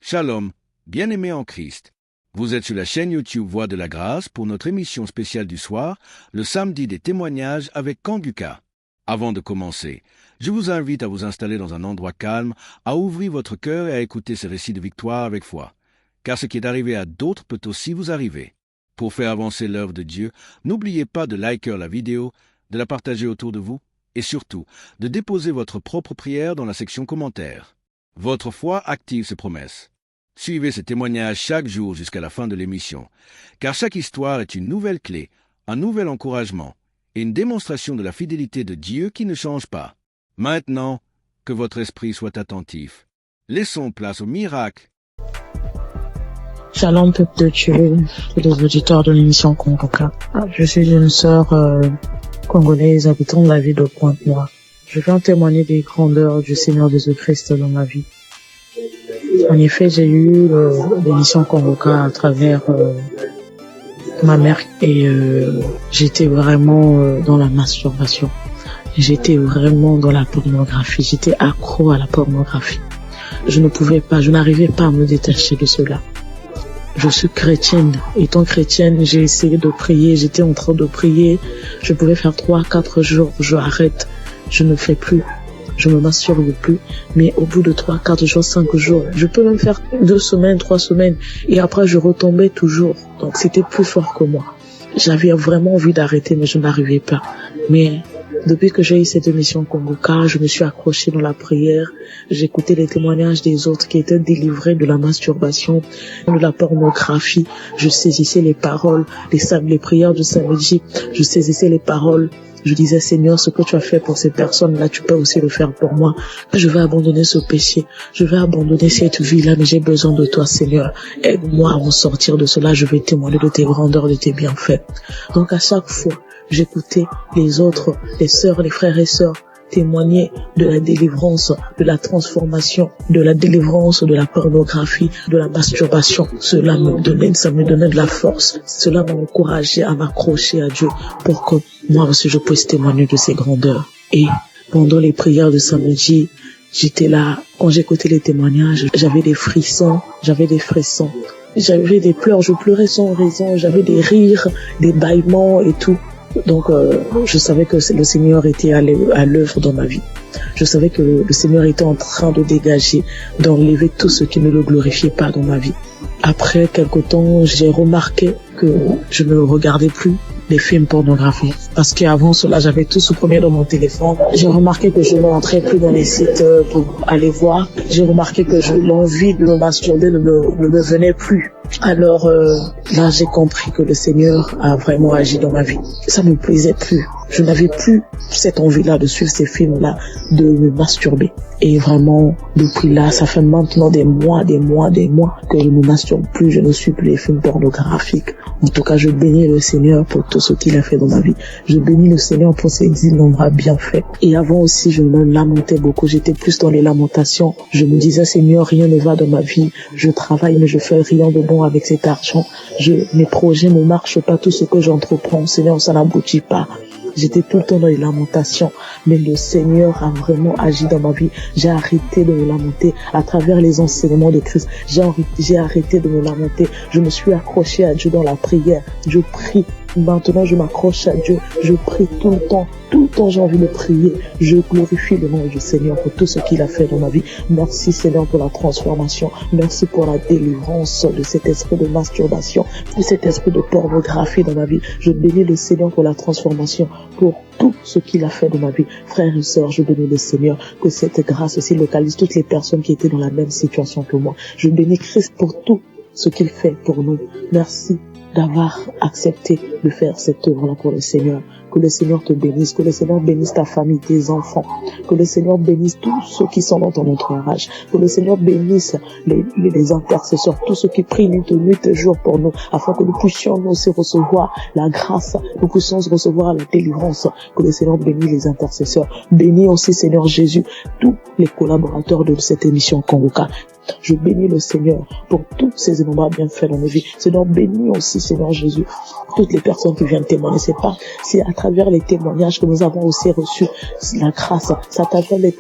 Shalom, bien-aimés en Christ. Vous êtes sur la chaîne YouTube Voix de la Grâce pour notre émission spéciale du soir, le samedi des témoignages avec Kanguka. Avant de commencer, je vous invite à vous installer dans un endroit calme, à ouvrir votre cœur et à écouter ces récits de victoire avec foi. Car ce qui est arrivé à d'autres peut aussi vous arriver. Pour faire avancer l'œuvre de Dieu, n'oubliez pas de liker la vidéo, de la partager autour de vous et surtout de déposer votre propre prière dans la section commentaires. Votre foi active ses promesses. Suivez ces témoignages chaque jour jusqu'à la fin de l'émission, car chaque histoire est une nouvelle clé, un nouvel encouragement et une démonstration de la fidélité de Dieu qui ne change pas. Maintenant, que votre esprit soit attentif. Laissons place au miracle. Shalom peuple de Dieu, tous les auditeurs de l'émission Kanguka. Je suis une sœur congolaise habitant la ville de Pointe-Noire. Je viens témoigner des grandeurs du Seigneur Jésus-Christ dans ma vie. En effet, j'ai eu l'émission Kanguka à travers ma mère et j'étais vraiment dans la masturbation. J'étais vraiment dans la pornographie. J'étais accro à la pornographie. Je n'arrivais pas à me détacher de cela. Je suis chrétienne. Étant chrétienne, j'ai essayé de prier. J'étais en train de prier. Je pouvais faire 3-4 jours. Je arrête. Je ne fais plus. Je me masturbe plus. Mais au bout de 3-4 jours, 5 jours, je peux même faire 2 semaines, 3 semaines. Et après, je retombais toujours. Donc, c'était plus fort que moi. J'avais vraiment envie d'arrêter, mais je n'arrivais pas. Mais depuis que j'ai eu cette émission Kanguka, je me suis accrochée dans la prière. J'écoutais les témoignages des autres qui étaient délivrés de la masturbation, de la pornographie. Je saisissais les paroles, les prières du samedi. Je saisissais les paroles. Je disais, Seigneur, ce que tu as fait pour ces personnes-là, tu peux aussi le faire pour moi. Je vais abandonner ce péché. Je vais abandonner cette vie-là, mais j'ai besoin de toi, Seigneur. Aide-moi à m'en sortir de cela. Je vais témoigner de tes grandeurs, de tes bienfaits. Donc, à chaque fois, j'écoutais les autres, les sœurs, les frères et sœurs, témoigner de la délivrance, de la transformation, de la délivrance de la pornographie, de la masturbation. Ça me donnait de la force. Cela m'a encouragé à m'accrocher à Dieu pour que moi aussi je puisse témoigner de ses grandeurs. Et pendant les prières de samedi, j'étais là, quand j'écoutais les témoignages, j'avais des frissons, j'avais des pleurs, je pleurais sans raison, j'avais des rires, des bâillements et tout. Donc, je savais que le Seigneur était à l'œuvre dans ma vie. Je savais que le Seigneur était en train de dégager, d'enlever tout ce qui ne le glorifiait pas dans ma vie. Après quelque temps, j'ai remarqué que je ne regardais plus les films pornographiques. Parce qu'avant cela, j'avais tout supprimé dans mon téléphone. J'ai remarqué que je ne rentrais plus dans les sites pour aller voir. J'ai remarqué que l'envie de me masturber ne me venait plus. Alors là, j'ai compris que le Seigneur a vraiment agi dans ma vie. Ça ne me plaisait plus. Je n'avais plus cette envie-là de suivre ces films-là, de me masturber. Et vraiment, depuis là, ça fait maintenant des mois que je ne masturbe plus, je ne suis plus les films pornographiques. En tout cas, je bénis le Seigneur pour tout ce qu'il a fait dans ma vie. Je bénis le Seigneur pour ses innombrables bienfaits. Et avant aussi, je me lamentais beaucoup. J'étais plus dans les lamentations. Je me disais, Seigneur, rien ne va dans ma vie. Je travaille, mais je fais rien de bon avec cet argent. Mes projets ne marchent pas. Tout ce que j'entreprends, Seigneur, ça n'aboutit pas. J'étais tout le temps dans les lamentations, mais le Seigneur a vraiment agi dans ma vie. J'ai arrêté de me lamenter à travers les enseignements de Christ. J'ai arrêté de me lamenter. Je me suis accroché à Dieu dans la prière. Je prie. Maintenant, je m'accroche à Dieu. Je prie tout le temps. Tout le temps, j'ai envie de prier. Je glorifie le nom du Seigneur pour tout ce qu'il a fait dans ma vie. Merci, Seigneur, pour la transformation. Merci pour la délivrance de cet esprit de masturbation, de cet esprit de pornographie dans ma vie. Je bénis le Seigneur pour la transformation, pour tout ce qu'il a fait dans ma vie. Frères et sœurs, je bénis le Seigneur, que cette grâce aussi localise toutes les personnes qui étaient dans la même situation que moi. Je bénis Christ pour tout ce qu'il fait pour nous. Merci d'avoir accepté de faire cette œuvre-là pour le Seigneur. Que le Seigneur te bénisse, que le Seigneur bénisse ta famille, tes enfants, que le Seigneur bénisse tous ceux qui sont dans ton entourage, que le Seigneur bénisse les intercesseurs, tous ceux qui prient nuit et jour pour nous, afin que nous puissions nous aussi recevoir la grâce, nous puissions recevoir la délivrance, que le Seigneur bénisse les intercesseurs. Bénis aussi, Seigneur Jésus, tous les collaborateurs de cette émission Kanguka, Je bénis le Seigneur pour tous ces innombrables bienfaits dans nos vies. Seigneur, bénis aussi, Seigneur Jésus, toutes les personnes qui viennent témoigner. C'est à travers les témoignages que nous avons aussi reçu la grâce. C'est à travers les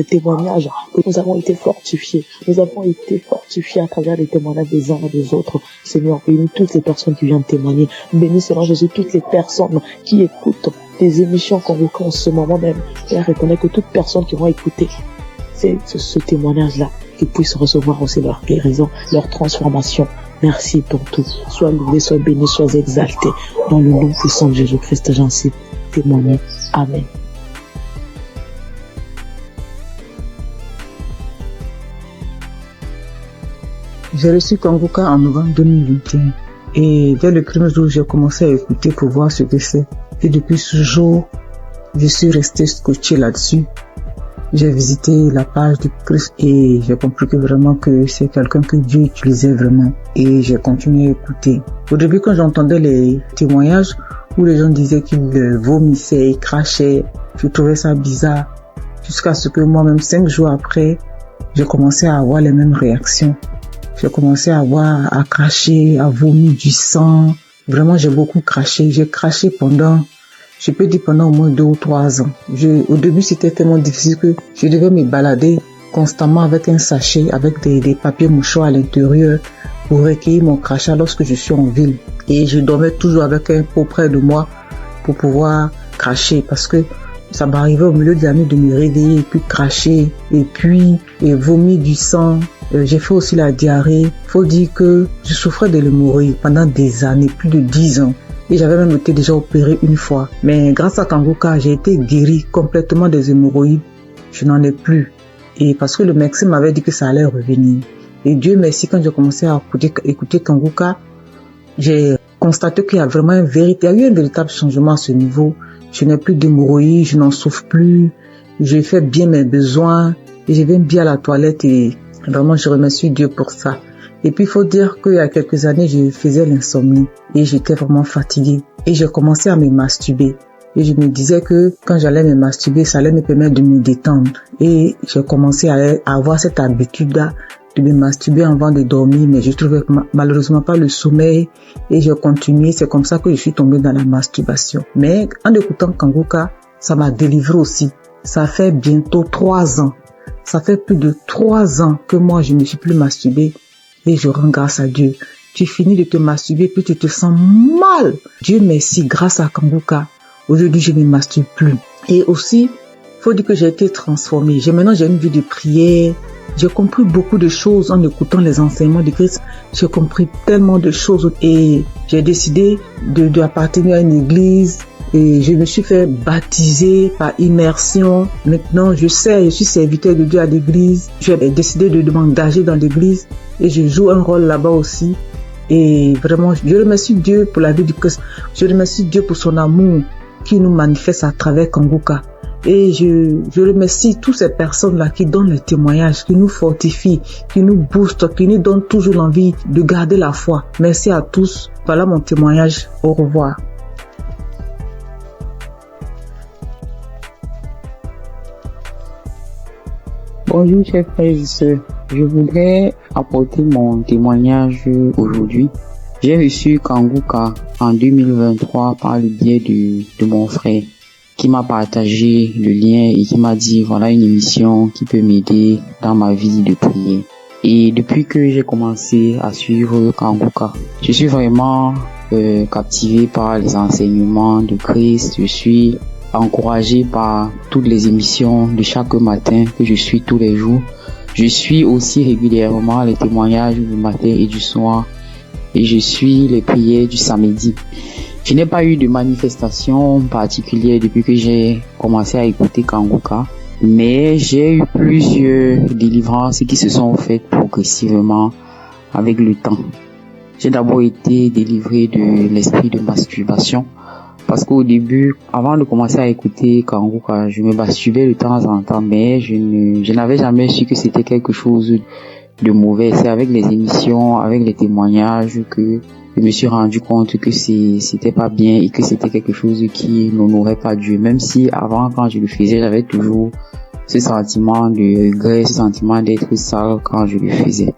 témoignages que nous avons été fortifiés. Nous avons été fortifiés à travers les témoignages des uns et des autres. Seigneur, bénis toutes les personnes qui viennent témoigner. Bénis, Seigneur Jésus, toutes les personnes qui écoutent des émissions convoquées en ce moment même. Père, reconnais que toutes personnes qui vont écouter ce témoignage-là, qu'ils puissent recevoir aussi leur guérison, leur transformation. Merci pour tout. Sois loué, sois béni, sois exalté. Dans le nom puissant de Jésus-Christ, j'en suis témoigné. Amen. J'ai reçu Kanguka en novembre 2021. Et dès le premier jour, j'ai commencé à écouter pour voir ce que c'est. Et depuis ce jour, je suis resté scotché là-dessus. J'ai visité la page du Christ et j'ai compris que vraiment que c'est quelqu'un que Dieu utilisait vraiment. Et j'ai continué à écouter. Au début, quand j'entendais les témoignages où les gens disaient qu'ils vomissaient, ils crachaient, je trouvais ça bizarre. Jusqu'à ce que moi-même, 5 jours après, j'ai commencé à avoir les mêmes réactions. J'ai commencé à cracher, à vomir du sang. Vraiment, j'ai beaucoup craché. J'ai craché pendant au moins 2 ou 3 ans. Au début, c'était tellement difficile que je devais me balader constamment avec un sachet, avec des papiers mouchoirs à l'intérieur pour recueillir mon crachat lorsque je suis en ville. Et je dormais toujours avec un pot près de moi pour pouvoir cracher parce que ça m'arrivait au milieu de la nuit de me réveiller et puis cracher et puis vomir du sang. J'ai fait aussi la diarrhée. Faut dire que je souffrais de l'hémorroïde pendant des années, plus de 10 ans. Et j'avais même été déjà opéré une fois. Mais grâce à Kanguka, j'ai été guéri complètement des hémorroïdes. Je n'en ai plus. Et parce que le médecin m'avait dit que ça allait revenir. Et Dieu merci, quand j'ai commencé à écouter Kanguka, j'ai constaté qu'il y a vraiment il y a eu un véritable changement à ce niveau. Je n'ai plus d'hémorroïdes, je n'en souffre plus. Je fais bien mes besoins. Et je viens bien à la toilette et vraiment je remercie Dieu pour ça. Et puis il faut dire qu'il y a quelques années, je faisais l'insomnie et j'étais vraiment fatiguée. Et j'ai commencé à me masturber. Et je me disais que quand j'allais me masturber, ça allait me permettre de me détendre. Et j'ai commencé à avoir cette habitude-là de me masturber avant de dormir, mais je trouvais malheureusement pas le sommeil et j'ai continué. C'est comme ça que je suis tombée dans la masturbation. Mais en écoutant Kanguka, ça m'a délivré aussi. Ça fait bientôt 3 ans. Ça fait plus de 3 ans que moi je ne suis plus masturbée. Et je rends grâce à Dieu. Tu finis de te masturber, puis tu te sens mal. Dieu merci, grâce à Kanguka. Aujourd'hui, je ne me masturbe plus. Et aussi, faut dire que j'ai été transformée. Maintenant, j'ai une vie de prière. J'ai compris beaucoup de choses en écoutant les enseignements de Christ. J'ai compris tellement de choses. Et j'ai décidé d'appartenir à une église. Et je me suis fait baptiser par immersion. Maintenant, je suis serviteur de Dieu à l'église. J'ai décidé de m'engager dans l'église et je joue un rôle là-bas aussi. Et vraiment, je remercie Dieu pour la vie du Christ. Je remercie Dieu pour son amour qui nous manifeste à travers Kanguka. Et je remercie toutes ces personnes-là qui donnent le témoignage, qui nous fortifient, qui nous boostent, qui nous donnent toujours l'envie de garder la foi. Merci à tous. Voilà mon témoignage. Au revoir. Bonjour chers frères et sœurs, je voudrais apporter mon témoignage aujourd'hui. J'ai reçu Kanguka en 2023 par le biais de mon frère qui m'a partagé le lien et qui m'a dit voilà une émission qui peut m'aider dans ma vie de prière. Et depuis que j'ai commencé à suivre Kanguka, je suis vraiment captivé par les enseignements de Christ. Je suis encouragé par toutes les émissions de chaque matin que je suis tous les jours. Je suis aussi régulièrement les témoignages du matin et du soir et je suis les prières du samedi. Je n'ai pas eu de manifestation particulière depuis que j'ai commencé à écouter Kanguka, mais j'ai eu plusieurs délivrances qui se sont faites progressivement avec le temps. J'ai d'abord été délivré de l'esprit de masturbation. Parce qu'au début, avant de commencer à écouter Kanguka, je me masturbais de temps en temps, mais je n'avais jamais su que c'était quelque chose de mauvais. C'est avec les émissions, avec les témoignages que je me suis rendu compte que c'était pas bien et que c'était quelque chose qui n'honorait pas Dieu. Même si avant, quand je le faisais, j'avais toujours ce sentiment de regret, ce sentiment d'être sale quand je le faisais.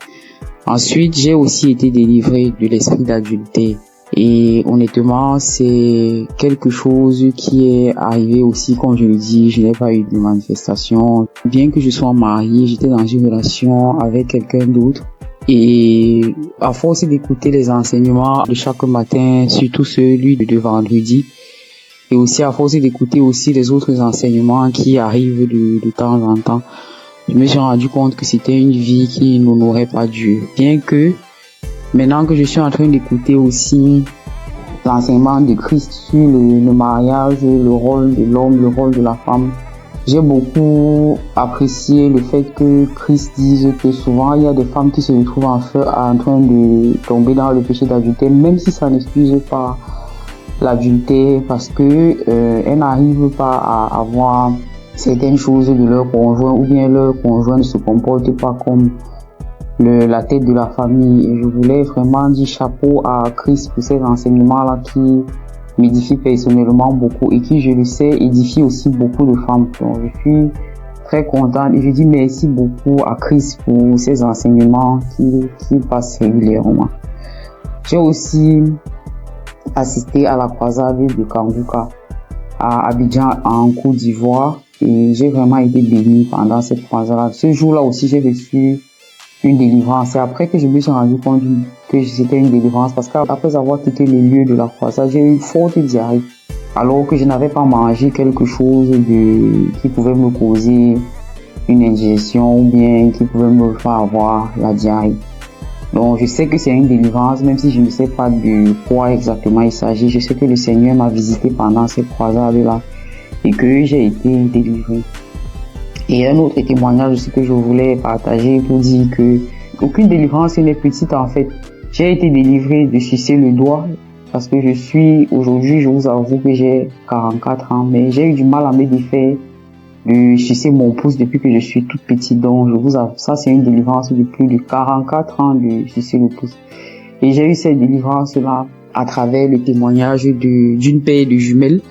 Ensuite, j'ai aussi été délivré de l'esprit d'adultère. Et honnêtement, c'est quelque chose qui est arrivé aussi, comme je le dis, je n'ai pas eu de manifestation. Bien que je sois mariée, j'étais dans une relation avec quelqu'un d'autre. Et à force d'écouter les enseignements de chaque matin, surtout celui de vendredi, et aussi à force d'écouter aussi les autres enseignements qui arrivent de temps en temps, je me suis rendu compte que c'était une vie qui n'honorait pas Dieu. Bien que maintenant que je suis en train d'écouter aussi l'enseignement de Christ sur le mariage, le rôle de l'homme, le rôle de la femme, j'ai beaucoup apprécié le fait que Christ dise que souvent il y a des femmes qui se retrouvent en train de tomber dans le péché d'adultère, même si ça n'excuse pas l'adultère, parce que elles n'arrivent pas à avoir certaines choses de leur conjoint, ou bien leur conjoint ne se comporte pas comme la tête de la famille. Et je voulais vraiment dire chapeau à Christ pour ces enseignements-là qui m'édifient personnellement beaucoup et qui, je le sais, édifient aussi beaucoup de femmes. Donc, je suis très contente et je dis merci beaucoup à Christ pour ces enseignements qui passent régulièrement. J'ai aussi assisté à la croisade de Kanguka à Abidjan en Côte d'Ivoire et j'ai vraiment été bénie pendant cette croisade. Ce jour-là aussi, j'ai reçu une délivrance. C'est après que je me suis rendu compte que c'était une délivrance, parce qu'après avoir quitté le lieu de la croisade, j'ai eu une forte diarrhée, alors que je n'avais pas mangé quelque chose qui pouvait me causer une indigestion ou bien qui pouvait me faire avoir la diarrhée. Donc je sais que c'est une délivrance, même si je ne sais pas de quoi exactement il s'agit. Je sais que le Seigneur m'a visité pendant cette croisade-là et que j'ai été délivré. Et un autre témoignage aussi que je voulais partager pour dire que aucune délivrance n'est petite en fait. J'ai été délivré de sucer le doigt parce que aujourd'hui, je vous avoue que j'ai 44 ans, mais j'ai eu du mal à me défaire de sucer mon pouce depuis que je suis toute petite. Donc je vous avoue, ça c'est une délivrance de plus de 44 ans de sucer le pouce. Et j'ai eu cette délivrance-là à travers le témoignage d'une paire de jumelles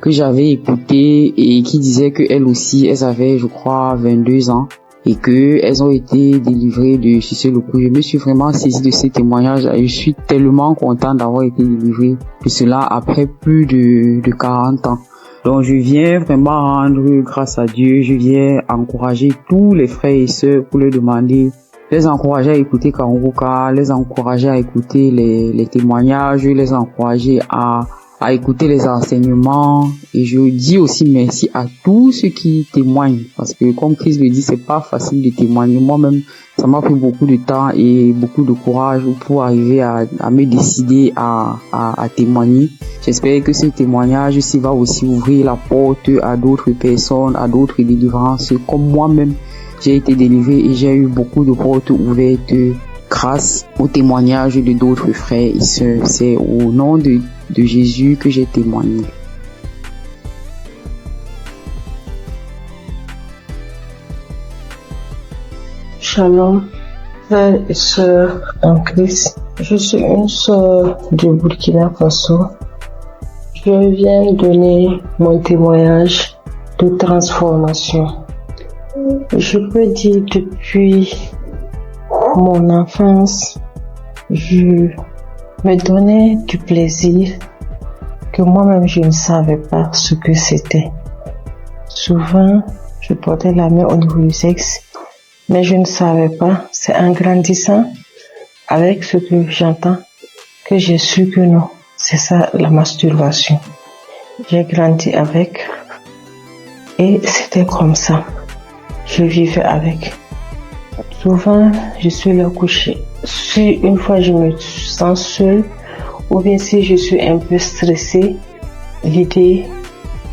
que j'avais écouté et qui disait qu'elles aussi, elles avaient, je crois, 22 ans et qu'elles ont été délivrées de sucer le pouce. Je me suis vraiment saisie de ces témoignages et je suis tellement contente d'avoir été délivrée de cela après plus de 40 ans. Donc je viens vraiment rendre grâce à Dieu, je viens encourager tous les frères et sœurs pour leur demander, les encourager à écouter Kanguka, les encourager à écouter les témoignages, les encourager à écouter les enseignements. Et je dis aussi merci à tous ceux qui témoignent, parce que comme Christ le dit, c'est pas facile de témoigner. Moi-même, ça m'a pris beaucoup de temps et beaucoup de courage pour arriver à me décider à témoigner. J'espère que ce témoignage aussi va aussi ouvrir la porte à d'autres personnes, à d'autres délivrances. Comme moi-même, j'ai été délivré et j'ai eu beaucoup de portes ouvertes grâce au témoignage de d'autres frères et sœurs. C'est au nom de Jésus que j'ai témoigné. Shalom, frères et sœurs en Christ. Je suis une sœur du Burkina Faso. Je viens donner mon témoignage de transformation. Je peux dire depuis mon enfance, je me donnais du plaisir que moi-même je ne savais pas ce que c'était. Souvent, je portais la main au niveau du sexe, mais je ne savais pas. C'est en grandissant avec ce que j'entends que j'ai su que non, c'est ça la masturbation. J'ai grandi avec et c'était comme ça. Je vivais avec. Souvent, je suis là couchée. Si une fois je me sens seule, ou bien si je suis un peu stressée, l'idée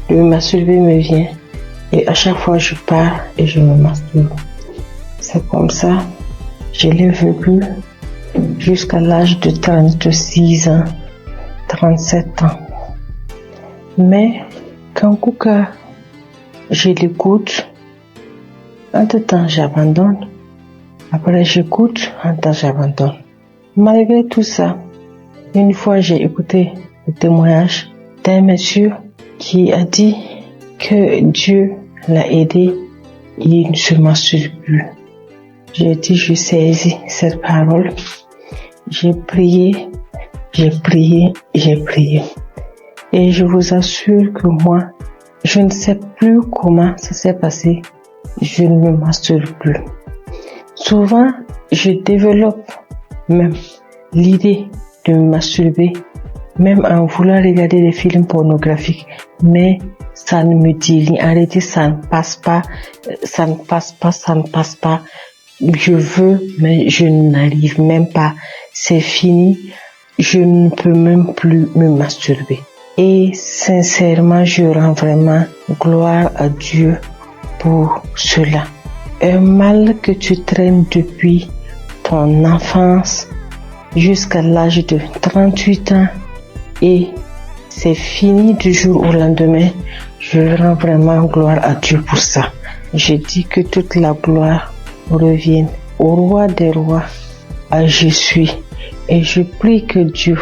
de me masturber me vient. Et à chaque fois, je pars et je me masturbe. C'est comme ça, je l'ai vécu jusqu'à l'âge de 36 ans, 37 ans. Mais quand Kanguka, je l'écoute, entre-temps, j'abandonne. Après, j'écoute, en temps j'abandonne. Malgré tout ça, une fois j'ai écouté le témoignage d'un monsieur qui a dit que Dieu l'a aidé, il ne se masturbe plus. J'ai dit, je saisis cette parole. J'ai prié. Et je vous assure que moi, je ne sais plus comment ça s'est passé. Je ne me masturbe plus. Souvent, je développe même l'idée de me masturber, même en voulant regarder des films pornographiques, mais ça ne me dit rien. En réalité, ça ne passe pas. Je veux, mais je n'arrive même pas. C'est fini. Je ne peux même plus me masturber. Et sincèrement, je rends vraiment gloire à Dieu pour cela. Un mal que tu traînes depuis ton enfance jusqu'à l'âge de 38 ans et c'est fini du jour au lendemain. Je rends vraiment gloire à Dieu pour ça. Je dis que toute la gloire revienne au roi des rois, à Jésus. Et je prie que Dieu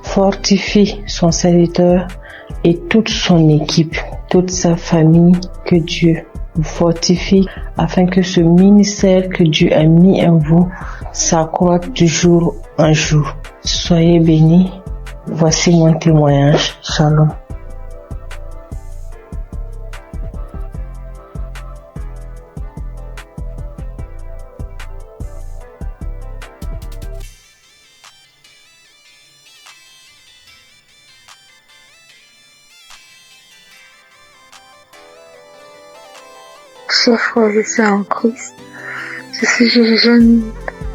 fortifie son serviteur et toute son équipe, toute sa famille, que Dieu vous fortifie afin que ce ministère que Dieu a mis en vous s'accroisse de jour en jour. Soyez bénis. Voici mon témoignage. Shalom. Chers frères et sœurs en Christ, je suis une jeune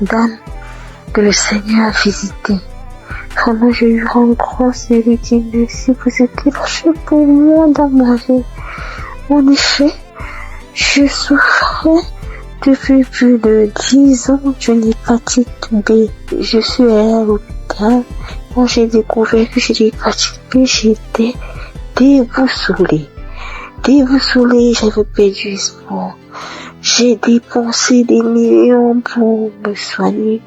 dame que le Seigneur a visitée. Vraiment, je lui rends grâce et lui dis merci pour ce qu'il a fait pour moi dans ma vie. En effet, je souffrais depuis plus de 10 ans d'une hépatite B. Je suis allée à l'hôpital. Quand j'ai découvert que j'ai l'hépatite B, j'étais déboussolée. J'avais perdu espoir. J'ai dépensé des millions pour me soigner,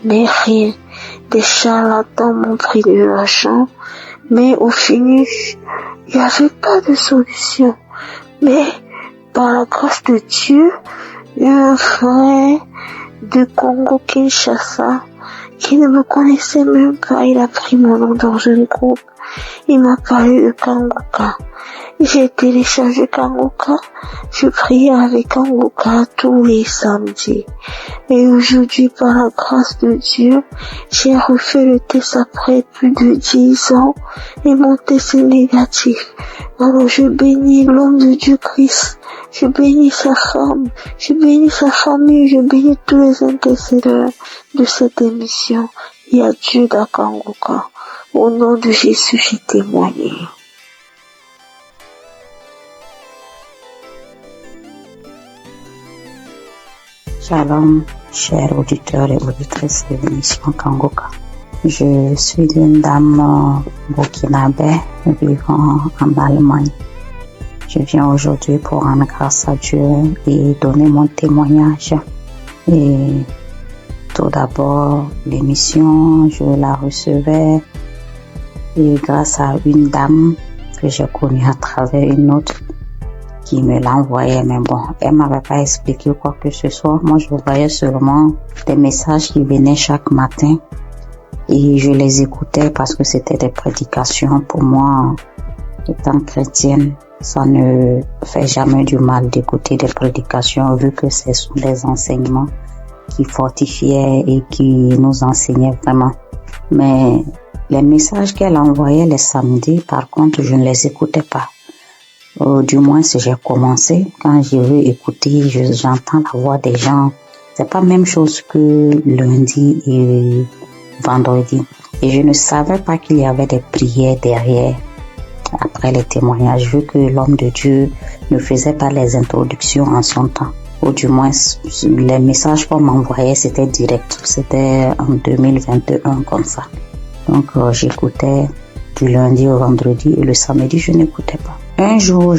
mais rien. Des charlatans m'ont pris de l'argent, mais au finish, il n'y avait pas de solution. Mais par la grâce de Dieu, un frère de Congo-Kinshasa qui ne me connaissait même pas, il a pris mon nom dans un groupe. Il m'a parlé de Kanguka. J'ai téléchargé Kanguka. Je priais avec Kanguka tous les samedis. Et aujourd'hui, par la grâce de Dieu, j'ai refait le test après plus de 10 ans et mon test est négatif. Alors je bénis l'homme de Dieu Christ. Je bénis sa femme. Je bénis sa famille. Je bénis tous les intercesseurs de cette émission. Il y a Dieu dans Kanguka. Au nom de Jésus, j'ai témoigné. Shalom, chers auditeurs et auditrices de l'émission Kanguka. Je suis une dame burkinabé vivant en Allemagne. Je viens aujourd'hui pour rendre grâce à Dieu et donner mon témoignage. Et tout d'abord, l'émission, je la recevais et grâce à une dame que j'ai connue à travers une autre qui me l'envoyait, mais bon, elle m'avait pas expliqué quoi que ce soit. Moi, je voyais seulement des messages qui venaient chaque matin et je les écoutais parce que c'était des prédications. Pour moi, étant chrétienne, ça ne fait jamais du mal d'écouter des prédications vu que ce sont des enseignements qui fortifiaient et qui nous enseignaient vraiment. Mais les messages qu'elle envoyait les samedis, par contre, je ne les écoutais pas. Du moins, si j'ai commencé, quand je veux écouter, j'entends la voix des gens. C'est pas la même chose que lundi et vendredi. Et je ne savais pas qu'il y avait des prières derrière, après les témoignages, vu que l'homme de Dieu ne faisait pas les introductions en son temps. Ou du moins, les messages qu'on m'envoyait, c'était direct. C'était en 2021, comme ça. Donc, j'écoutais du lundi au vendredi et le samedi, je n'écoutais pas. Un jour,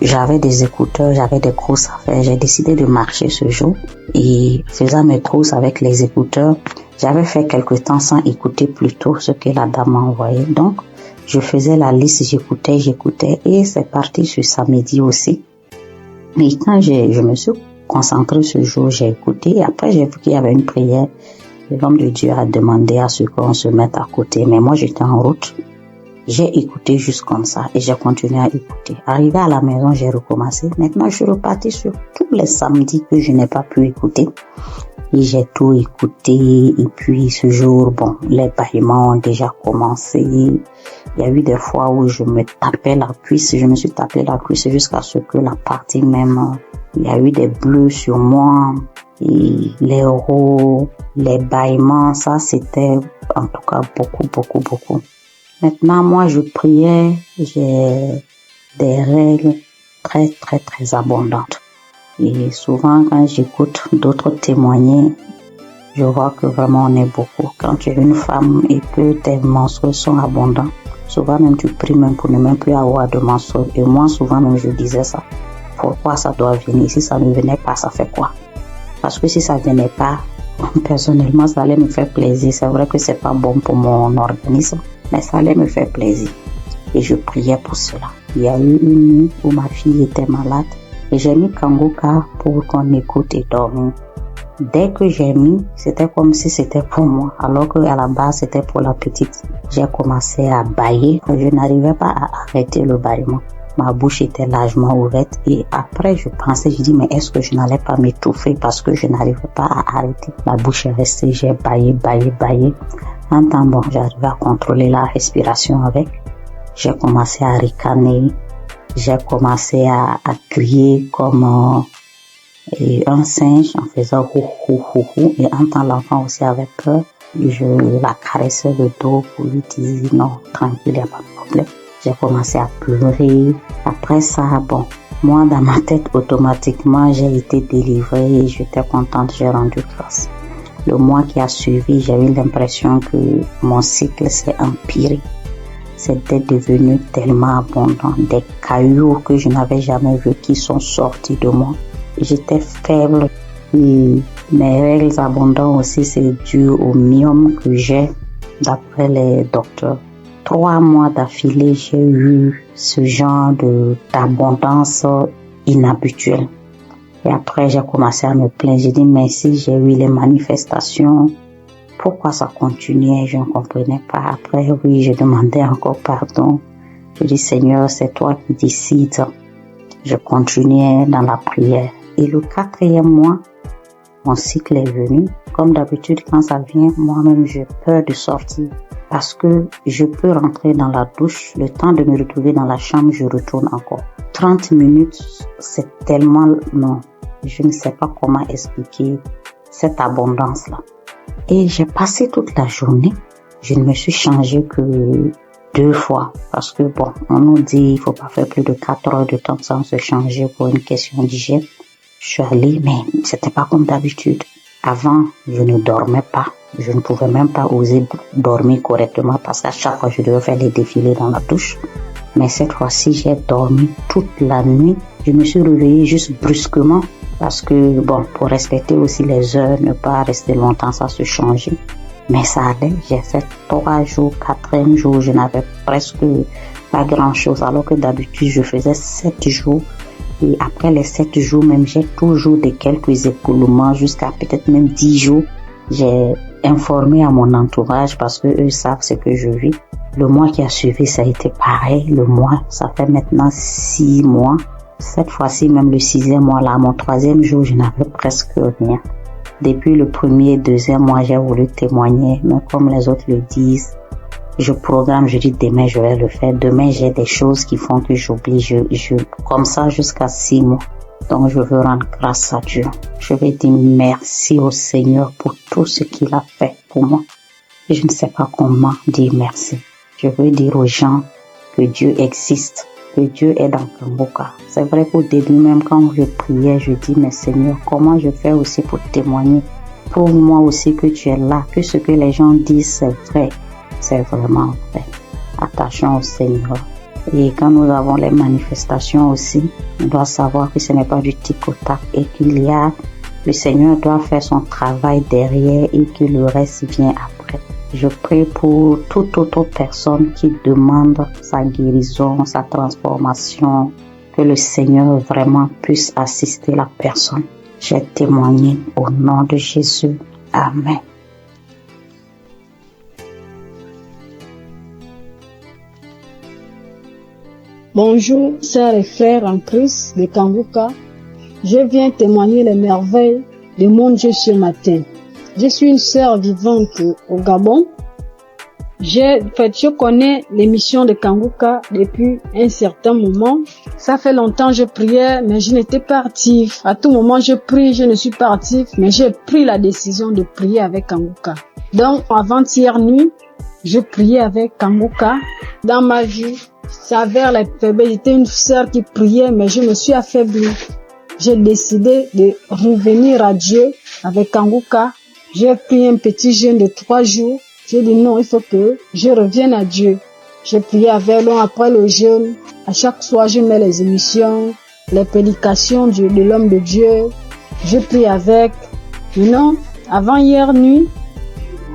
j'avais des écouteurs, j'avais des courses à faire. J'ai décidé de marcher ce jour et faisant mes courses avec les écouteurs, j'avais fait quelque temps sans écouter plutôt ce que la dame m'a envoyé. Donc, je faisais la liste, j'écoutais et c'est parti ce samedi aussi. Mais quand je me suis concentrée ce jour, j'ai écouté et après j'ai vu qu'il y avait une prière. L'homme de Dieu a demandé à ce qu'on se mette à côté, mais moi j'étais en route. J'ai écouté juste comme ça et j'ai continué à écouter. Arrivé à la maison, j'ai recommencé. Maintenant, je suis repartie sur tous les samedis que je n'ai pas pu écouter. Et j'ai tout écouté. Et puis, ce jour, bon, les bâillements ont déjà commencé. Il y a eu des fois où je me suis tapé la cuisse jusqu'à ce que la partie même, il y a eu des bleus sur moi. Et les rots, les bâillements, ça c'était en tout cas beaucoup. Maintenant, moi, je priais, j'ai des règles très abondantes. Et souvent, quand j'écoute d'autres témoigner, je vois que vraiment on est beaucoup. Quand tu es une femme et que tes menstrues sont abondantes, souvent même tu pries même pour ne même plus avoir de menstrues. Et moi, souvent même je disais ça. Pourquoi ça doit venir? Si ça ne venait pas, ça fait quoi? Parce que si ça venait pas, personnellement, ça allait me faire plaisir. C'est vrai que c'est pas bon pour mon organisme. Mais ça allait me faire plaisir. Et je priais pour cela. Il y a eu une nuit où ma fille était malade. Et j'ai mis Kanguka pour qu'on écoute et dormir. Dès que j'ai mis, c'était comme si c'était pour moi. Alors qu'à la base, c'était pour la petite. J'ai commencé à bâiller. Je n'arrivais pas à arrêter le bâillement. Ma bouche était largement ouverte. Et après, je dis, mais est-ce que je n'allais pas m'étouffer parce que je n'arrivais pas à arrêter. La bouche est restée, j'ai bâillé. En temps bon, j'arrivais à contrôler la respiration avec. J'ai commencé à ricaner. J'ai commencé à crier comme un singe en faisant hou. Et en temps l'enfant aussi avait peur. Je la caressais le dos pour lui dire non, tranquille, il n'y a pas de problème. J'ai commencé à pleurer. Après ça, bon, moi dans ma tête automatiquement j'ai été délivrée et j'étais contente, j'ai rendu grâce. Le mois qui a suivi, j'ai eu l'impression que mon cycle s'est empiré. C'était devenu tellement abondant. Des cailloux que je n'avais jamais vus qui sont sortis de moi. J'étais faible. Et mes règles abondantes aussi, c'est dû au myome que j'ai d'après les docteurs. 3 mois d'affilée, j'ai eu ce genre d'abondance inhabituelle. Et après, j'ai commencé à me plaindre. J'ai dit, mais si j'ai eu les manifestations, pourquoi ça continuait? Je ne comprenais pas. Après, oui, je demandais encore pardon. Je dis, Seigneur, c'est toi qui décides. Je continuais dans la prière. Et le 4e mois, mon cycle est venu. Comme d'habitude, quand ça vient, moi-même, j'ai peur de sortir. Parce que je peux rentrer dans la douche, le temps de me retrouver dans la chambre, je retourne encore. 30 minutes, c'est tellement long. Je ne sais pas comment expliquer cette abondance-là. Et j'ai passé toute la journée. Je ne me suis changée que 2 fois. Parce que bon, on nous dit il faut pas faire plus de 4 heures de temps sans se changer pour une question d'hygiène. Je suis allée, mais c'était pas comme d'habitude. Avant, je ne dormais pas. Je ne pouvais même pas oser dormir correctement parce qu'à chaque fois, je devais faire les défilés dans la douche. Mais cette fois-ci, j'ai dormi toute la nuit. Je me suis réveillée juste brusquement parce que, bon, pour respecter aussi les heures, ne pas rester longtemps sans se changer. Mais ça allait. J'ai fait 3 jours, 4e jour, je n'avais presque pas grand-chose. Alors que d'habitude, je faisais 7 jours. Et après les 7 jours, même, j'ai toujours des quelques écoulements jusqu'à peut-être même 10 jours. J'ai informé à mon entourage parce que eux savent ce que je vis. Le mois qui a suivi, ça a été pareil. Le mois, ça fait maintenant 6 mois. Cette fois-ci, même le 6e mois, là, mon 3e jour, je n'avais presque rien. Depuis le 1er et 2e mois, j'ai voulu témoigner, mais comme les autres le disent, je programme, je dis demain, je vais le faire. Demain, j'ai des choses qui font que j'oublie. Comme ça, jusqu'à 6 mois. Donc, je veux rendre grâce à Dieu. Je vais dire merci au Seigneur pour tout ce qu'il a fait pour moi. Et je ne sais pas comment dire merci. Je veux dire aux gens que Dieu existe, que Dieu est dans Kanguka. C'est vrai qu'au début, même quand je priais, je dis, mais Seigneur, comment je fais aussi pour témoigner? Prouve-moi aussi que tu es là, que ce que les gens disent, c'est vrai. C'est vraiment vrai. Attachons au Seigneur Et quand nous avons les manifestations aussi, on doit savoir que ce n'est pas du tic au tac et le Seigneur doit faire son travail derrière et que le reste vient après. Je prie pour toute autre personne qui demande sa guérison, sa transformation, que le Seigneur vraiment puisse assister la personne. J'ai témoigné au nom de Jésus. Amen. Bonjour, sœurs et frères en Christ de Kanguka. Je viens témoigner les merveilles de mon Dieu ce matin. Je suis une sœur vivante au Gabon. Je connais l'émission de Kanguka depuis un certain moment. Ça fait longtemps que je priais, mais je n'étais pas active. À tout moment, je prie, je ne suis pas active, mais j'ai pris la décision de prier avec Kanguka. Donc, avant-hier nuit, je priais avec Kanguka. Dans ma vie, ça vers la faiblesse. J'étais une sœur qui priait, mais je me suis affaiblie. J'ai décidé de revenir à Dieu avec Kanguka. J'ai pris un petit jeûne de 3 jours. J'ai dit non, il faut que je revienne à Dieu. J'ai prié avec lui après le jeûne. À chaque soir, je mets les émissions, les prédications de l'homme de Dieu. Je prie avec. Maintenant, avant hier nuit,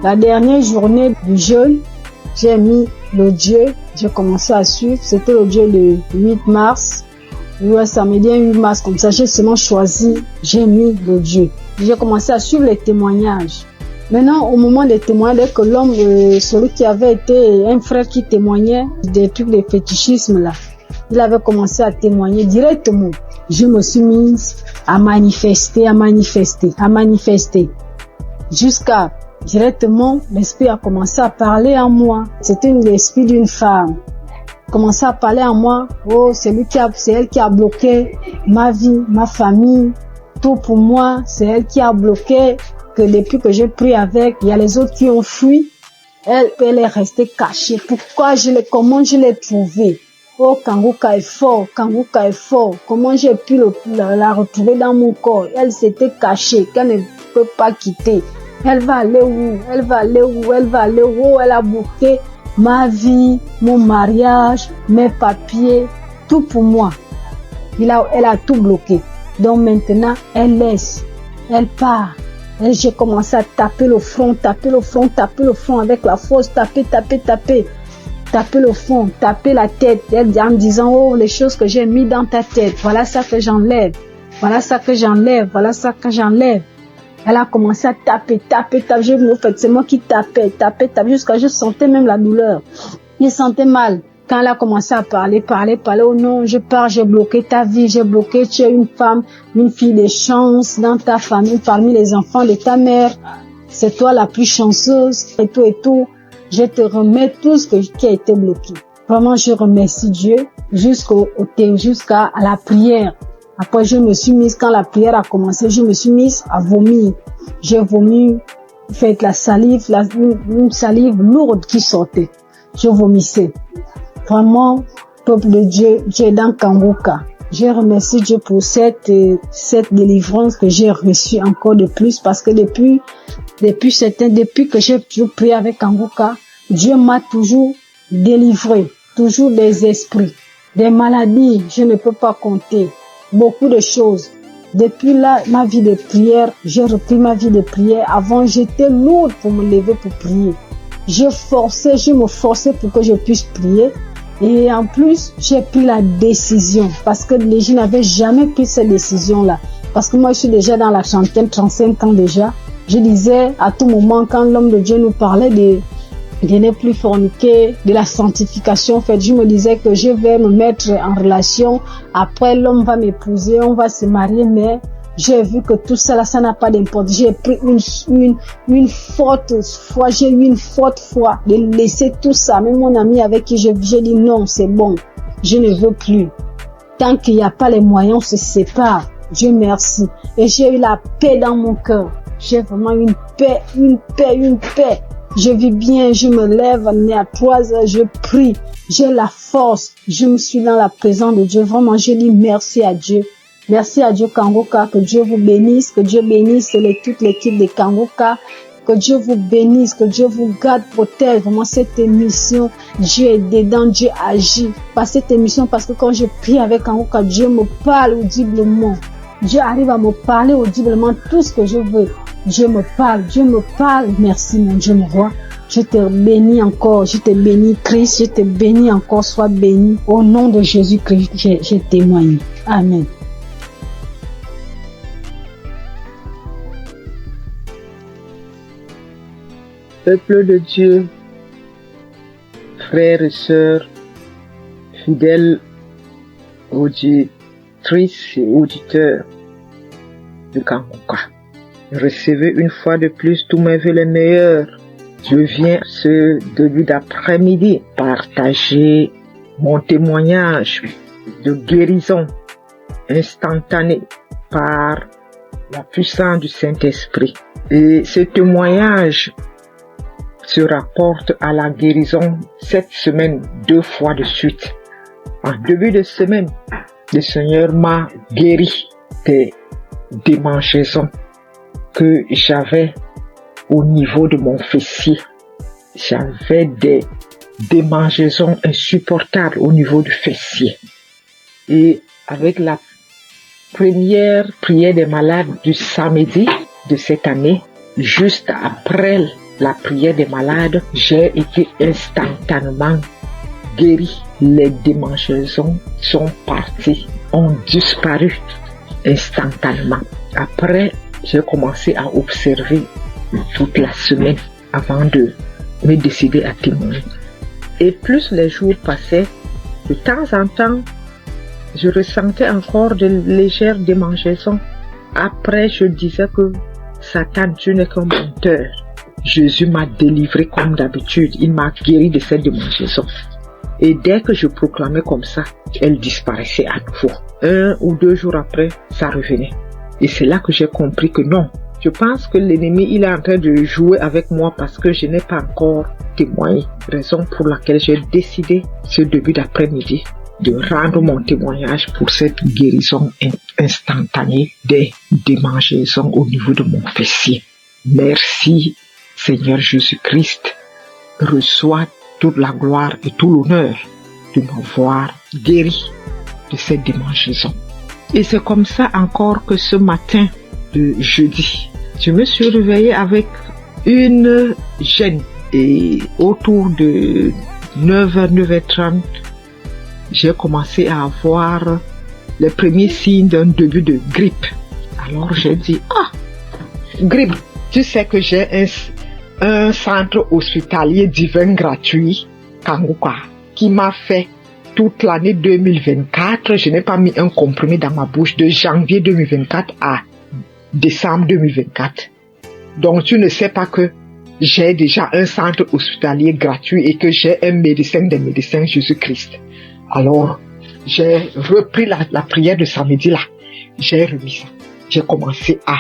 la dernière journée du jeûne, j'ai mis le Dieu. J'ai commencé à suivre. C'était le Dieu le 8 mars. Ouais, samedi 8 mars, comme ça, j'ai seulement choisi, j'ai mis le Dieu. J'ai commencé à suivre les témoignages. Maintenant, au moment des témoignages, dès que l'homme, celui qui avait été un frère qui témoignait des trucs de fétichisme là, il avait commencé à témoigner directement. Je me suis mise à manifester. Jusqu'à, directement, l'esprit a commencé à parler en moi. C'était l'esprit d'une femme. Commençait à parler à moi. Oh, c'est elle qui a bloqué ma vie, ma famille, tout pour moi. C'est elle qui a bloqué que depuis que je prie avec, il y a les autres qui ont fui. Elle est restée cachée. Comment je l'ai trouvée? Oh, Kanguka est fort. Comment j'ai pu la retrouver dans mon corps? Elle s'était cachée, qu'elle ne peut pas quitter. Elle va aller où? Elle a bloqué ma vie, mon mariage, mes papiers, tout pour moi. Elle a tout bloqué. Donc maintenant, elle laisse, elle part. Et j'ai commencé à taper le front avec la force, taper le front, taper la tête, en disant, oh, les choses que j'ai mis dans ta tête, voilà ça que j'enlève. Elle a commencé à taper. C'est moi qui tapais, jusqu'à je sentais même la douleur. Je sentais mal. Quand elle a commencé à parler, oh non, je pars, j'ai bloqué ta vie, tu es une femme, une fille de chance dans ta famille, parmi les enfants de ta mère. C'est toi la plus chanceuse, et tout. Je te remets tout ce qui a été bloqué. Vraiment, je remercie Dieu jusqu'à la prière. Après, quand la prière a commencé, je me suis mise à vomir. J'ai vomi, fait la salive, une salive lourde qui sortait. Je vomissais. Vraiment, peuple de Dieu, Dieu est dans Kanguka. Je remercie Dieu pour cette délivrance que j'ai reçue encore de plus, parce que depuis que j'ai toujours prié avec Kanguka, Dieu m'a toujours délivré, toujours des esprits, des maladies, je ne peux pas compter. Beaucoup de choses. Depuis là, ma vie de prière, j'ai repris ma vie de prière. Avant, j'étais lourde pour me lever pour prier. Je me forçais pour que je puisse prier. Et en plus, j'ai pris la décision. Parce que je n'avais jamais pris cette décision-là. Parce que moi, je suis déjà dans la trentaine, 35 ans déjà. Je disais à tout moment, quand l'homme de Dieu nous parlait de ne plus forniquer, de la sanctification, en fait, je me disais que je vais me mettre en relation, après l'homme va m'épouser, on va se marier, mais j'ai vu que tout ça là, ça n'a pas d'importance. J'ai pris une forte foi, j'ai eu une forte foi de laisser tout ça. Même mon ami avec qui j'ai dit non, c'est bon, je ne veux plus. Tant qu'il n'y a pas les moyens, on se sépare. Dieu merci. Et j'ai eu la paix dans mon cœur. J'ai vraiment une paix. Je vis bien, je me lève à 3 heures, je prie, j'ai la force, je me suis dans la présence de Dieu. Vraiment, je dis merci à Dieu. Merci à Dieu Kanguka, que Dieu vous bénisse, que Dieu bénisse toute l'équipe de Kanguka, Que Dieu vous bénisse, que Dieu vous garde, protège vraiment cette émission. Dieu est dedans, Dieu agit par cette émission parce que quand je prie avec Kanguka, Dieu me parle audiblement. Dieu arrive à me parler audiblement tout ce que je veux. Dieu me parle, Dieu me parle. Merci mon Dieu, mon roi. Je te bénis encore, je te bénis Christ, je te bénis encore, sois béni. Au nom de Jésus-Christ, je témoigne. Amen. Peuple de Dieu, frères et sœurs, fidèles auditrices et auditeurs de Kanguka, recevez une fois de plus tous mes vœux les meilleurs. Je viens ce début d'après-midi partager mon témoignage de guérison instantanée par la puissance du Saint-Esprit. Et ce témoignage se rapporte à la guérison cette semaine 2 fois de suite. En début de semaine, le Seigneur m'a guéri des démangeaisons que j'avais au niveau de mon fessier. J'avais des démangeaisons insupportables au niveau du fessier. Et avec la première prière des malades du samedi de cette année, juste après la prière des malades, j'ai été instantanément guéri. Les démangeaisons sont parties, ont disparu instantanément. Après, j'ai commencé à observer toute la semaine avant de me décider à témoigner. Et plus les jours passaient, de temps en temps, je ressentais encore de légères démangeaisons. Après, je disais que Satan, tu n'es qu'un menteur. Jésus m'a délivré comme d'habitude. Il m'a guéri de cette démangeaison. Et dès que je proclamais comme ça, elle disparaissait à nouveau. 1 ou 2 jours après, ça revenait. Et c'est là que j'ai compris que non. Je pense que l'ennemi, il est en train de jouer avec moi parce que je n'ai pas encore témoigné. Raison pour laquelle j'ai décidé ce début d'après-midi de rendre mon témoignage pour cette guérison instantanée des démangeaisons au niveau de mon fessier. Merci Seigneur Jésus-Christ. Reçois toute la gloire et tout l'honneur de m'avoir guéri de cette démangeaison. Et c'est comme ça encore que ce matin de jeudi, je me suis réveillée avec une gêne et autour de 9h, 9h30, j'ai commencé à avoir les premiers signes d'un début de grippe. Alors j'ai dit, grippe, tu sais que j'ai un centre hospitalier divin gratuit, Kanguka, qui m'a fait toute l'année 2024. Je n'ai pas mis un comprimé dans ma bouche de janvier 2024 à décembre 2024. Donc tu ne sais pas que j'ai déjà un centre hospitalier gratuit et que j'ai un médecin des médecins, Jésus-Christ. Alors, j'ai repris la prière de samedi là. J'ai remis ça. J'ai commencé à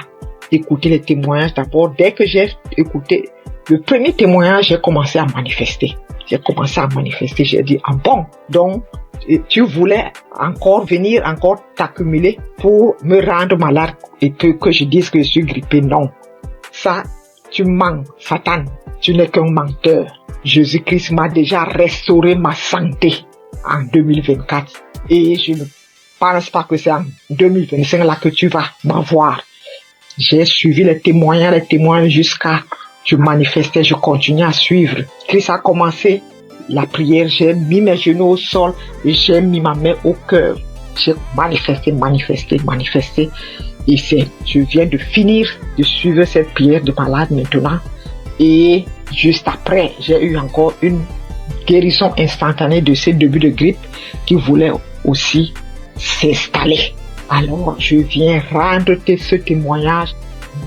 écouter les témoignages d'abord. Dès que j'ai écouté le premier témoignage, j'ai commencé à manifester. J'ai dit, bon, donc tu voulais encore venir, encore t'accumuler pour me rendre malade et que je dise que je suis grippé. Non. Ça, tu mens, Satan. Tu n'es qu'un menteur. Jésus-Christ m'a déjà restauré ma santé en 2024. Et je ne pense pas que c'est en 2025 là que tu vas m'avoir. J'ai suivi les témoins jusqu'à je manifestais, je continuais à suivre. Christ a commencé la prière, j'ai mis mes genoux au sol et j'ai mis ma main au cœur. J'ai manifesté. Et je viens de finir de suivre cette prière de malade maintenant. Et juste après, j'ai eu encore une guérison instantanée de ce début de grippe qui voulait aussi s'installer. Alors, je viens rendre ce témoignage.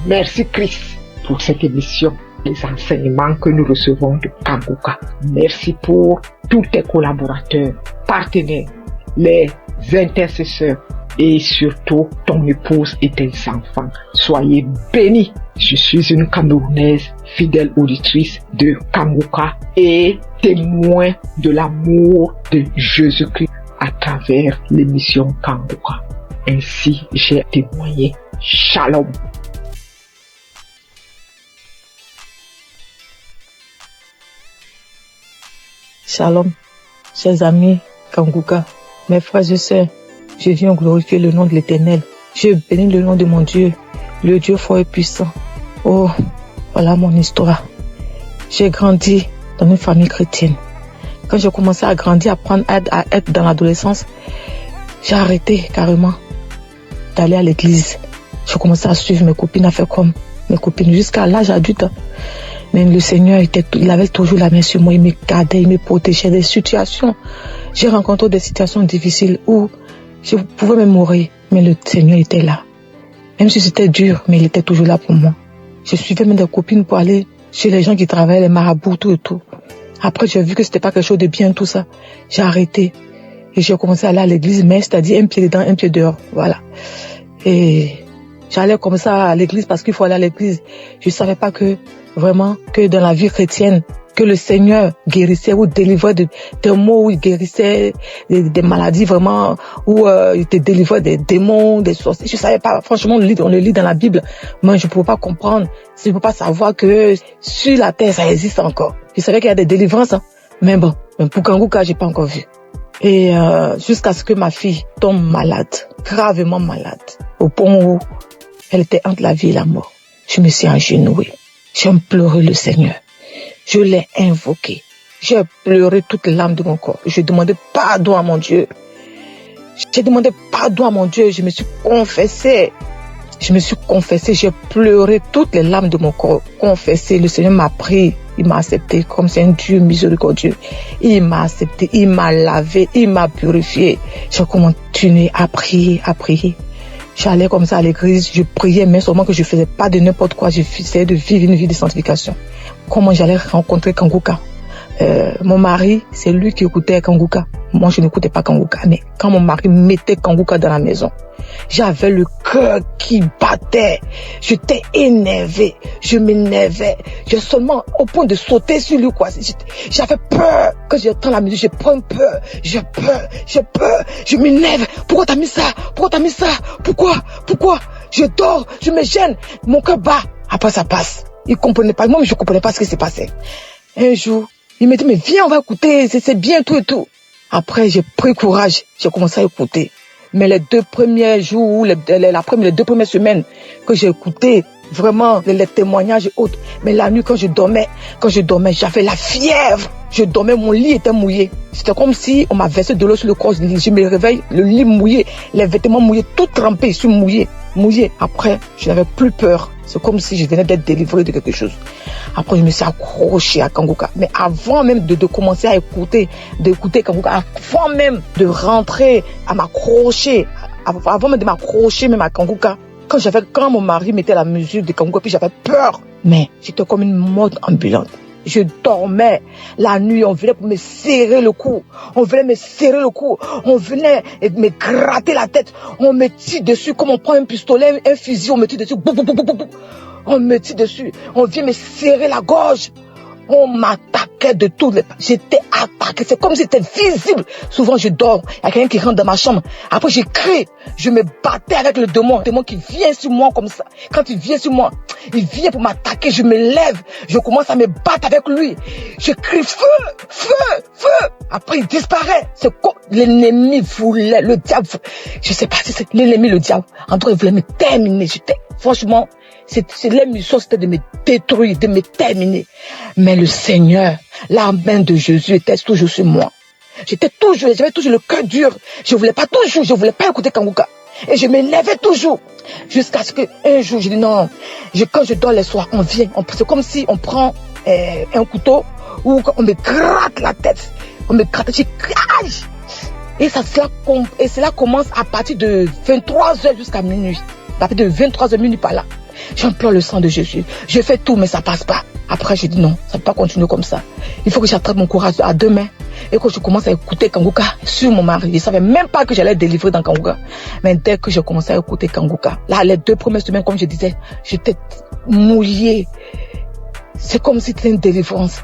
Merci Christ pour cette émission, les enseignements que nous recevons de Kanguka. Merci pour tous tes collaborateurs, partenaires, les intercesseurs et surtout ton épouse et tes enfants. Soyez bénis. Je suis une Camerounaise, fidèle auditrice de Kanguka et témoin de l'amour de Jésus-Christ à travers l'émission Kanguka. Ainsi, j'ai témoigné. Shalom. Shalom, chers amis, Kanguka, mes frères et sœurs, je viens glorifier le nom de l'Éternel. Je bénis le nom de mon Dieu, le Dieu fort et puissant. Oh, voilà mon histoire. J'ai grandi dans une famille chrétienne. Quand j'ai commencé à grandir, à être dans l'adolescence, j'ai arrêté carrément d'aller à l'église. J'ai commencé à suivre mes copines, à faire comme mes copines jusqu'à l'âge adulte. Mais le Seigneur il avait toujours la main sur moi, il me gardait, il me protégeait des situations. J'ai rencontré des situations difficiles où je pouvais même mourir, mais le Seigneur était là. Même si c'était dur, mais il était toujours là pour moi. Je suivais même des copines pour aller chez les gens qui travaillaient, les marabouts, tout et tout. Après, j'ai vu que c'était pas quelque chose de bien, tout ça. J'ai arrêté. Et j'ai commencé à aller à l'église, mais c'est-à-dire un pied dedans, un pied dehors. Voilà. Et j'allais comme ça à l'église parce qu'il faut aller à l'église. Je savais pas que, vraiment, que dans la vie chrétienne, que le Seigneur guérissait ou délivrait des maux, où il guérissait des maladies vraiment, où il te délivrait des démons, des sorciers. Je savais pas, franchement, on le lit dans la Bible. Moi, je pouvais pas comprendre. Je ne peux pas savoir que sur la terre, ça existe encore. Je savais qu'il y a des délivrances, hein. Mais bon, pour Kanguka, j'ai pas encore vu. Et jusqu'à ce que ma fille tombe malade, gravement malade, au point où elle était entre la vie et la mort. Je me suis agenouillée. J'ai pleuré le Seigneur. Je l'ai invoqué. J'ai pleuré toutes les larmes de mon corps. Je demandais pardon à mon Dieu. J'ai demandé pardon à mon Dieu. Je me suis confessée. J'ai pleuré toutes les larmes de mon corps. Confessé. Le Seigneur m'a pris. Il m'a accepté comme c'est un Dieu miséricordieux. Il m'a accepté. Il m'a lavé. Il m'a purifié. J'ai continué à prier, à prier. J'allais comme ça à l'église. Je priais, mais seulement que je faisais pas de n'importe quoi. J'essayais de vivre une vie de sanctification. Comment j'allais rencontrer Kanguka? Mon mari, c'est lui qui écoutait Kanguka. Moi, je n'écoutais pas Kanguka. Mais quand mon mari mettait Kanguka dans la maison, j'avais le cœur qui battait. J'étais énervé. Je m'énervais. J'ai seulement au point de sauter sur lui, quoi. J'avais peur. Quand j'entends la musique, je prends peur. J'ai peur. Je m'énerve. Pourquoi t'as mis ça? Pourquoi? Je dors. Je me gêne. Mon cœur bat. Après, ça passe. Il comprenait pas. Moi, je comprenais pas ce qui s'est passé. Un jour, il me dit, mais viens, on va écouter, c'est bien, tout et tout. Après, j'ai pris courage. J'ai commencé à écouter. Mais les 2 premiers jours, les 2 premières semaines que j'ai écouté, vraiment, les témoignages et autres. Mais la nuit, quand je dormais, j'avais la fièvre. Je dormais, mon lit était mouillé. C'était comme si on m'a versé de l'eau sur le corps. Je me réveille, le lit mouillé, les vêtements mouillés, tout trempé, je suis mouillé. Après, je n'avais plus peur. C'est comme si je venais d'être délivré de quelque chose. Après, je me suis accroché à Kanguka. Mais avant même de commencer à d'écouter Kanguka, avant même de rentrer à m'accrocher, avant même de m'accrocher même à Kanguka, quand mon mari mettait la musique de Kanguka, puis j'avais peur. Mais j'étais comme une morte ambulante. Je dormais. La nuit, on venait pour me serrer le cou. On venait me gratter la tête. On me tire dessus comme on prend un pistolet, un fusil, on me tire dessus. On me tire dessus. On vient me serrer la gorge. On m'attaquait de toutes les parts. J'étais attaqué. C'est comme si c'était visible. Souvent, je dors. Il y a quelqu'un qui rentre dans ma chambre. Après, je crie. Je me battais avec le démon. Le démon qui vient sur moi comme ça. Quand il vient sur moi, il vient pour m'attaquer. Je me lève. Je commence à me battre avec lui. Je crie feu. Après, il disparaît. C'est quoi? L'ennemi voulait, le diable. Je sais pas si c'est l'ennemi, le diable. En tout cas, il voulait me terminer. Franchement, la mission, c'était de me détruire, de me terminer. Mais le Seigneur, la main de Jésus était toujours sur moi. J'avais toujours le cœur dur. Je voulais pas écouter Kanguka. Et je m'énervais toujours. Jusqu'à ce qu'un jour, je dis non. Quand je dors les soirs, c'est comme si on prend un couteau ou on me gratte la tête. Je crie. Et cela commence à partir de 23h jusqu'à minuit. À partir de 23h minuit par là. J'implore le sang de Jésus. Je fais tout, mais ça passe pas. Après, j'ai dit non, ça ne peut pas continuer comme ça. Il faut que j'attrape mon courage à 2 mains et que je commence à écouter Kanguka sur mon mari. Je ne savais même pas que j'allais délivrer dans Kanguka. Mais dès que j'ai commencé à écouter Kanguka, là, les 2 premières semaines, comme je disais, j'étais mouillée. C'est comme si c'était une délivrance.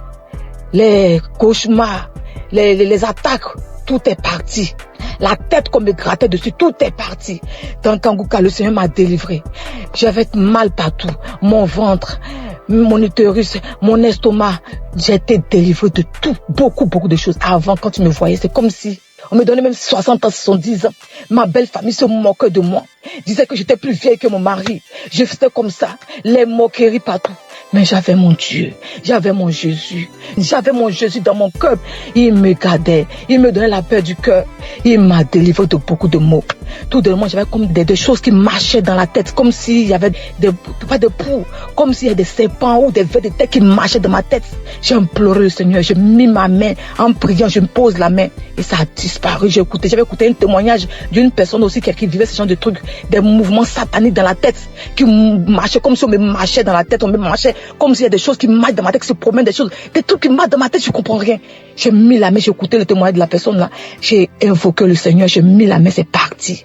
Les cauchemars, les attaques, tout est parti. la tête qu'on me grattait dessus, tout est parti. Dans Kanguka, le Seigneur m'a délivré. J'avais mal partout, mon ventre, mon utérus, mon estomac. J'ai été délivré de tout, beaucoup de choses. Avant, quand tu me voyais, c'est comme si on me donnait même 60 ans, 70 ans. Ma belle famille se moquait de moi. Disait que j'étais plus vieille que mon mari. Je faisais comme ça, les moqueries partout. Mais j'avais mon Dieu, j'avais mon Jésus dans mon cœur. Il me gardait, il me donnait la paix du cœur. Il m'a délivré de beaucoup de maux. Tout de moi, j'avais comme des choses qui marchaient dans la tête, comme s'il y avait pas de poux, comme s'il y avait des serpents ou des vers de tête qui marchaient dans ma tête. J'ai imploré le Seigneur, j'ai mis ma main en priant, je me pose la main et ça a disparu. J'avais écouté un témoignage d'une personne aussi qui vivait ce genre de trucs, des mouvements sataniques dans la tête, qui marchaient comme si on me marchait dans la tête, on me marchait comme s'il y a des choses qui marchent dans ma tête, qui se promènent, des trucs qui marchent dans ma tête, je comprends rien. J'ai mis la main, j'ai écouté le témoignage de la personne là, j'ai invoqué le Seigneur, j'ai mis la main, c'est parti.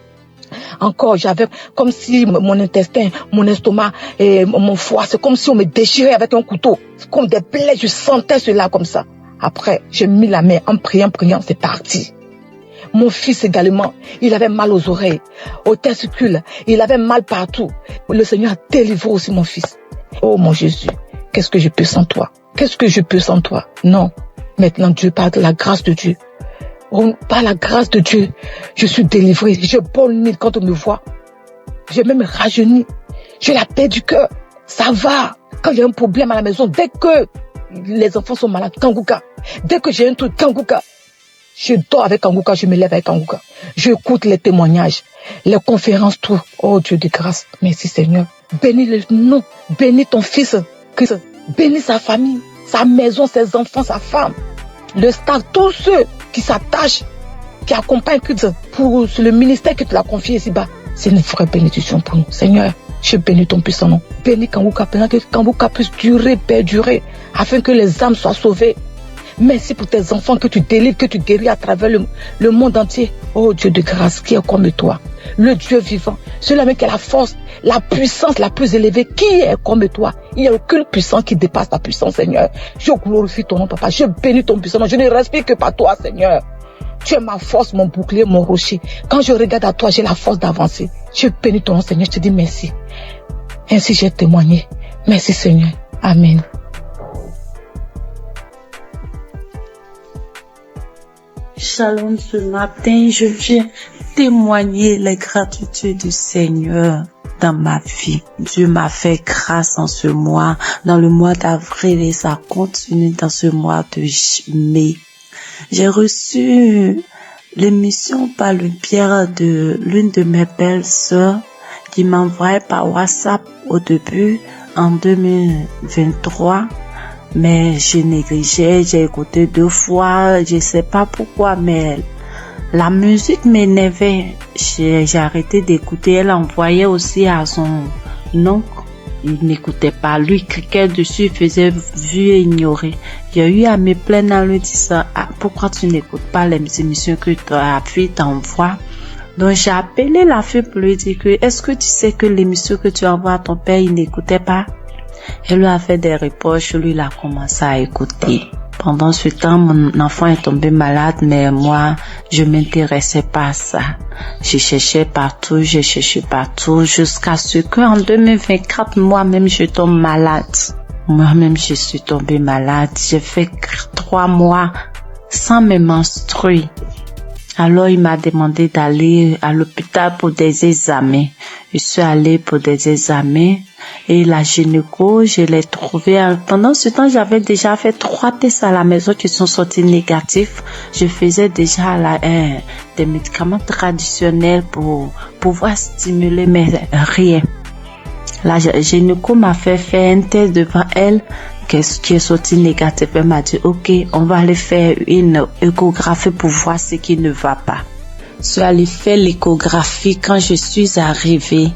Encore, j'avais comme si mon intestin, mon estomac et mon foie, c'est comme si on me déchirait avec un couteau. C'est comme des plaies, je sentais cela comme ça. Après, j'ai mis la main en priant, c'est parti. Mon fils également, il avait mal aux oreilles, aux testicules, il avait mal partout. Le Seigneur a délivré aussi mon fils. Oh mon Jésus, qu'est-ce que je peux sans toi? Qu'est-ce que je peux sans toi? Non, maintenant Dieu, par la grâce de Dieu. Par la grâce de Dieu, je suis délivré. Je bonne quand on me voit. J'ai même rajeuni. J'ai la paix du cœur. Ça va. Quand il y a un problème à la maison, dès que les enfants sont malades, Kanguka. Dès que j'ai un truc, Kanguka. Je dors avec Kanguka, je me lève avec Kanguka. J'écoute les témoignages, les conférences, tout. Oh Dieu de grâce. Merci Seigneur. Bénis le nom. Bénis ton fils. Bénis sa famille, sa maison, ses enfants, sa femme. Le staff, tous ceux qui s'attachent, qui accompagnent pour le ministère que tu l'as confié ici-bas. C'est une vraie bénédiction pour nous. Seigneur, je bénis ton puissant nom. Bénis Kanguka, que Kanguka puisse durer, perdurer, afin que les âmes soient sauvées. Merci pour tes enfants que tu délivres, que tu guéris à travers le monde entier. Oh Dieu de grâce, qui est comme toi, le Dieu vivant, celui-là qui a la force, la puissance la plus élevée, qui est comme toi. Il n'y a aucune puissance qui dépasse ta puissance, Seigneur. Je glorifie ton nom, Papa. Je bénis ton puissant nom. Je ne respire que par toi, Seigneur. Tu es ma force, mon bouclier, mon rocher. Quand je regarde à toi, j'ai la force d'avancer. Je bénis ton nom, Seigneur. Je te dis merci. Ainsi j'ai témoigné. Merci, Seigneur. Amen. Shalom, ce matin, je viens témoigner les gratitudes du Seigneur dans ma vie. Dieu m'a fait grâce en ce mois, dans le mois d'avril, et ça continue dans ce mois de mai. J'ai reçu l'émission par le biais de l'une de mes belles sœurs qui m'envoyait par WhatsApp au début en 2023. Mais je négligeais, j'ai écouté 2 fois, je sais pas pourquoi, mais la musique m'énervait. J'ai arrêté d'écouter. Elle envoyait aussi à son oncle. Il n'écoutait pas. Lui, cliquait dessus, il faisait vu et ignorer. J'ai eu à me plaindre en lui disant, pourquoi tu n'écoutes pas les émissions que ta fille t'envoie? Donc j'ai appelé la fille pour lui dire que, est-ce que tu sais que l'émission que tu envoies à ton père, il n'écoutait pas? Elle lui a fait des reproches, lui il a commencé à écouter. Pendant ce temps, mon enfant est tombé malade, mais moi, je m'intéressais pas à ça. Je cherchais partout, jusqu'à ce qu'en 2024, moi-même, je tombe malade. Moi-même, je suis tombée malade. J'ai fait 3 mois sans me menstruer. Alors, il m'a demandé d'aller à l'hôpital pour des examens. Je suis allée pour des examens et la gynéco, je l'ai trouvée. Pendant ce temps, j'avais déjà fait 3 tests à la maison qui sont sortis négatifs. Je faisais déjà des médicaments traditionnels pour pouvoir stimuler, mais rien. La gynéco m'a fait faire un test devant elle qui est sorti négatif. Elle m'a dit, ok, on va aller faire une échographie pour voir ce qui ne va pas. Je suis allée faire l'échographie. Quand je suis arrivée,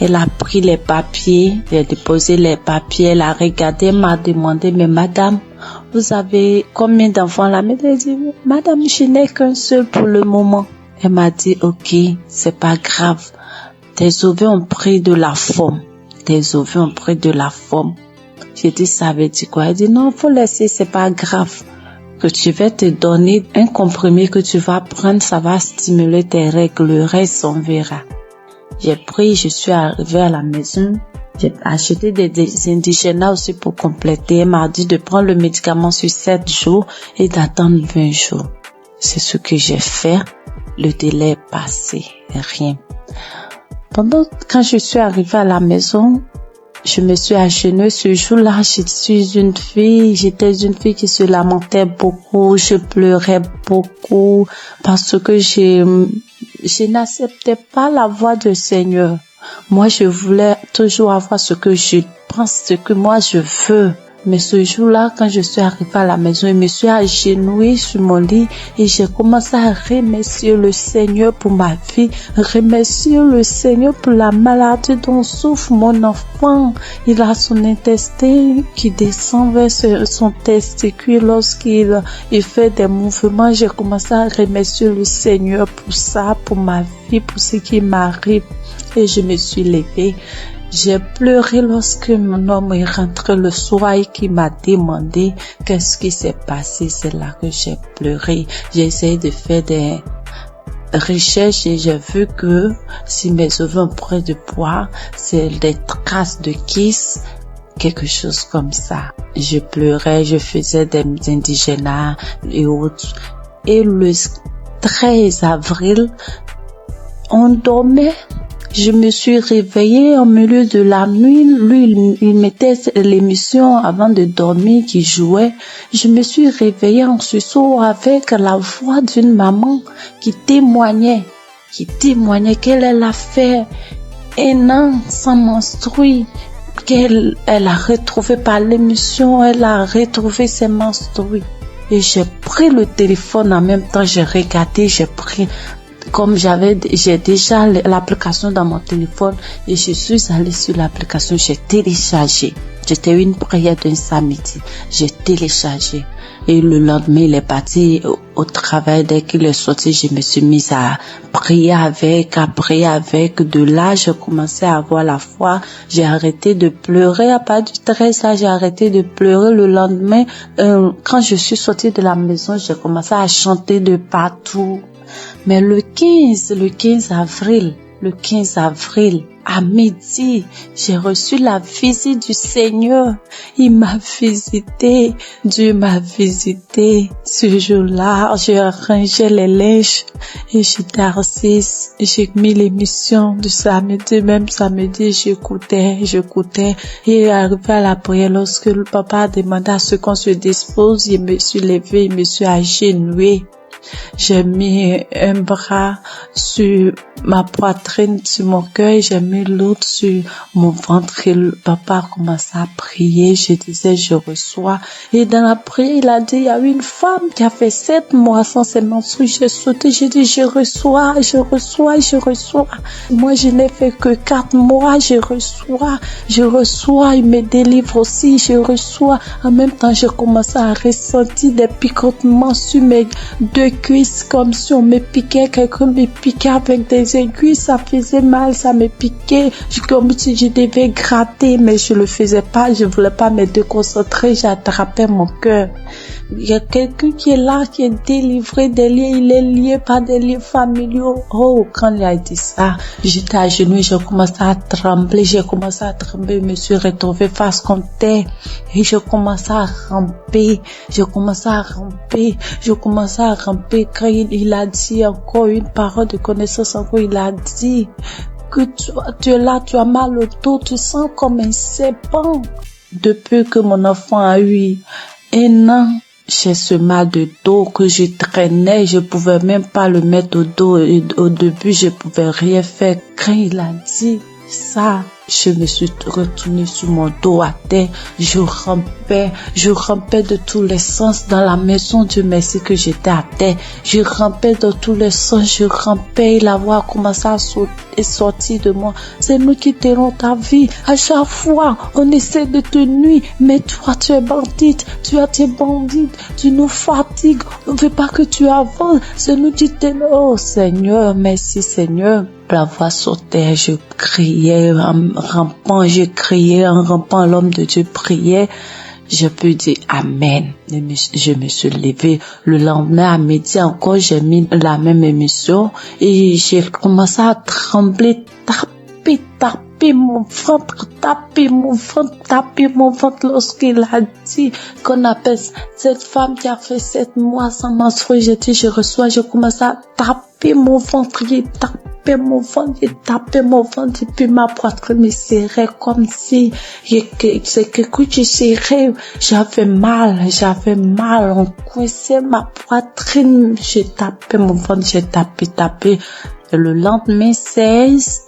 elle a pris les papiers, elle a déposé les papiers, elle a regardé, elle m'a demandé, mais madame, vous avez combien d'enfants là? Elle a dit, madame, je n'ai qu'un seul pour le moment. Elle m'a dit, ok, c'est pas grave. Tes ovaires ont pris de la forme. Tes ovaires ont pris de la forme. J'ai dit, ça veut dire quoi? Elle dit, non, faut laisser, c'est pas grave. que tu vas te donner un comprimé que tu vas prendre, ça va stimuler tes règles, le reste on verra. J'ai pris, je suis arrivée à la maison, j'ai acheté des indigènes aussi pour compléter. Elle m'a dit de prendre le médicament sur 7 jours et d'attendre 20 jours. C'est ce que j'ai fait. Le délai est passé, rien. Quand je suis arrivée à la maison, je me suis agenouillée ce jour-là. J'étais une fille qui se lamentait beaucoup, je pleurais beaucoup parce que je n'acceptais pas la voix du Seigneur. Moi, je voulais toujours avoir ce que je pense, ce que moi je veux. Mais ce jour-là, quand je suis arrivée à la maison, je me suis agenouillée sur mon lit et j'ai commencé à remercier le Seigneur pour ma vie, remercier le Seigneur pour la maladie dont souffre mon enfant. Il a son intestin qui descend vers son testicule lorsqu'il fait des mouvements. J'ai commencé à remercier le Seigneur pour ça, pour ma vie, pour ce qui m'arrive. Et je me suis levée. J'ai pleuré lorsque mon homme est rentré le soir et qui m'a demandé qu'est-ce qui s'est passé. C'est là que j'ai pleuré. J'ai essayé de faire des recherches et j'ai vu que si mes ovaires ont pris de poids, c'est des traces de kiss, quelque chose comme ça. Je pleurais, je faisais des indigénats et autres. Et le 13 avril, on dormait. Je me suis réveillée au milieu de la nuit. Lui, il mettait l'émission avant de dormir qui jouait. Je me suis réveillée en sursaut avec la voix d'une maman qui témoignait qu'elle a fait 1 an sans menstruer, qu'elle a retrouvé par l'émission, elle a retrouvé ses menstrues. Et j'ai pris le téléphone en même temps, j'ai regardé, comme j'ai déjà l'application dans mon téléphone et je suis allée sur l'application, j'ai téléchargé. C'était une prière d'un samedi. J'ai téléchargé. Et le lendemain, il est parti au travail. Dès qu'il est sorti, je me suis mise à prier avec. De là, j'ai commencé à avoir la foi. J'ai arrêté de pleurer. À partir du 13, là, j'ai arrêté de pleurer. Le lendemain, quand je suis sortie de la maison, j'ai commencé à chanter de partout. Mais le 15 avril, à midi, j'ai reçu la visite du Seigneur. Il m'a visité, Dieu m'a visité. Ce jour-là, j'ai rangé les linges et j'étais assise. J'ai mis l'émission du samedi, même samedi, j'écoutais. Et arrivé à la prière, lorsque le papa a demandé à ce qu'on se dispose, je me suis levée, je me suis agenouillée. J'ai mis un bras sur ma poitrine, sur mon cœur, j'ai mis l'autre sur mon ventre et le papa a commencé à prier. Je disais, je reçois. Et dans la prière, il a dit, il y a une femme qui a fait 7 mois sans ses menstrues. J'ai sauté, j'ai dit, je reçois. Moi, je n'ai fait que 4 mois, je reçois. Il me délivre aussi, je reçois. En même temps, j'ai commencé à ressentir des picotements sur mes 2 cuisses, comme si on me piquait, quelqu'un me piquait avec des aiguilles, ça faisait mal, ça me piquait, comme si je devais gratter, mais je le faisais pas, je voulais pas me déconcentrer, j'attrapais mon cœur. Il y a quelqu'un qui est là, qui est délivré des liens, il est lié par des liens familiaux. Oh, quand il a dit ça, j'étais à genoux, j'ai commencé à trembler, je me suis retrouvée face contre terre et je commençais à ramper. Quand il a dit encore une parole de connaissance, encore il a dit que tu es là, tu as mal au dos, tu sens comme un serpent. Depuis que mon enfant a eu 1 an, j'ai ce mal de dos que je traînais, je pouvais même pas le mettre au dos et au début je pouvais rien faire. Quand il a dit ça, je me suis retournée sur mon dos à terre, je rampais de tous les sens dans la maison. Dieu merci que j'étais à terre, je rampais dans tous les sens, et la voix a commencé à sortir de moi. C'est nous qui t'aurons ta vie. À chaque fois, on essaie de te nuire, mais toi, tu es bandite, tu nous fatigues, on ne veut pas que tu avances. C'est nous qui t'aimons. Oh Seigneur, merci Seigneur. La voix sautait, je criais en rampant, l'homme de Dieu priait. je peux dire Amen. Je me suis levée. Le lendemain à midi encore, j'ai mis la même émission et j'ai commencé à trembler, taper mon ventre lorsqu'il a dit qu'on appelle cette femme qui a fait 7 mois sans menstruer. J'ai dit, je commence à taper mon ventre, j'ai tapé mon ventre et puis ma poitrine me serrait comme si c'est quelque chose qui serrait. J'avais mal, on coinçait ma poitrine, j'ai tapé mon ventre, j'ai tapé. Et le lendemain 16,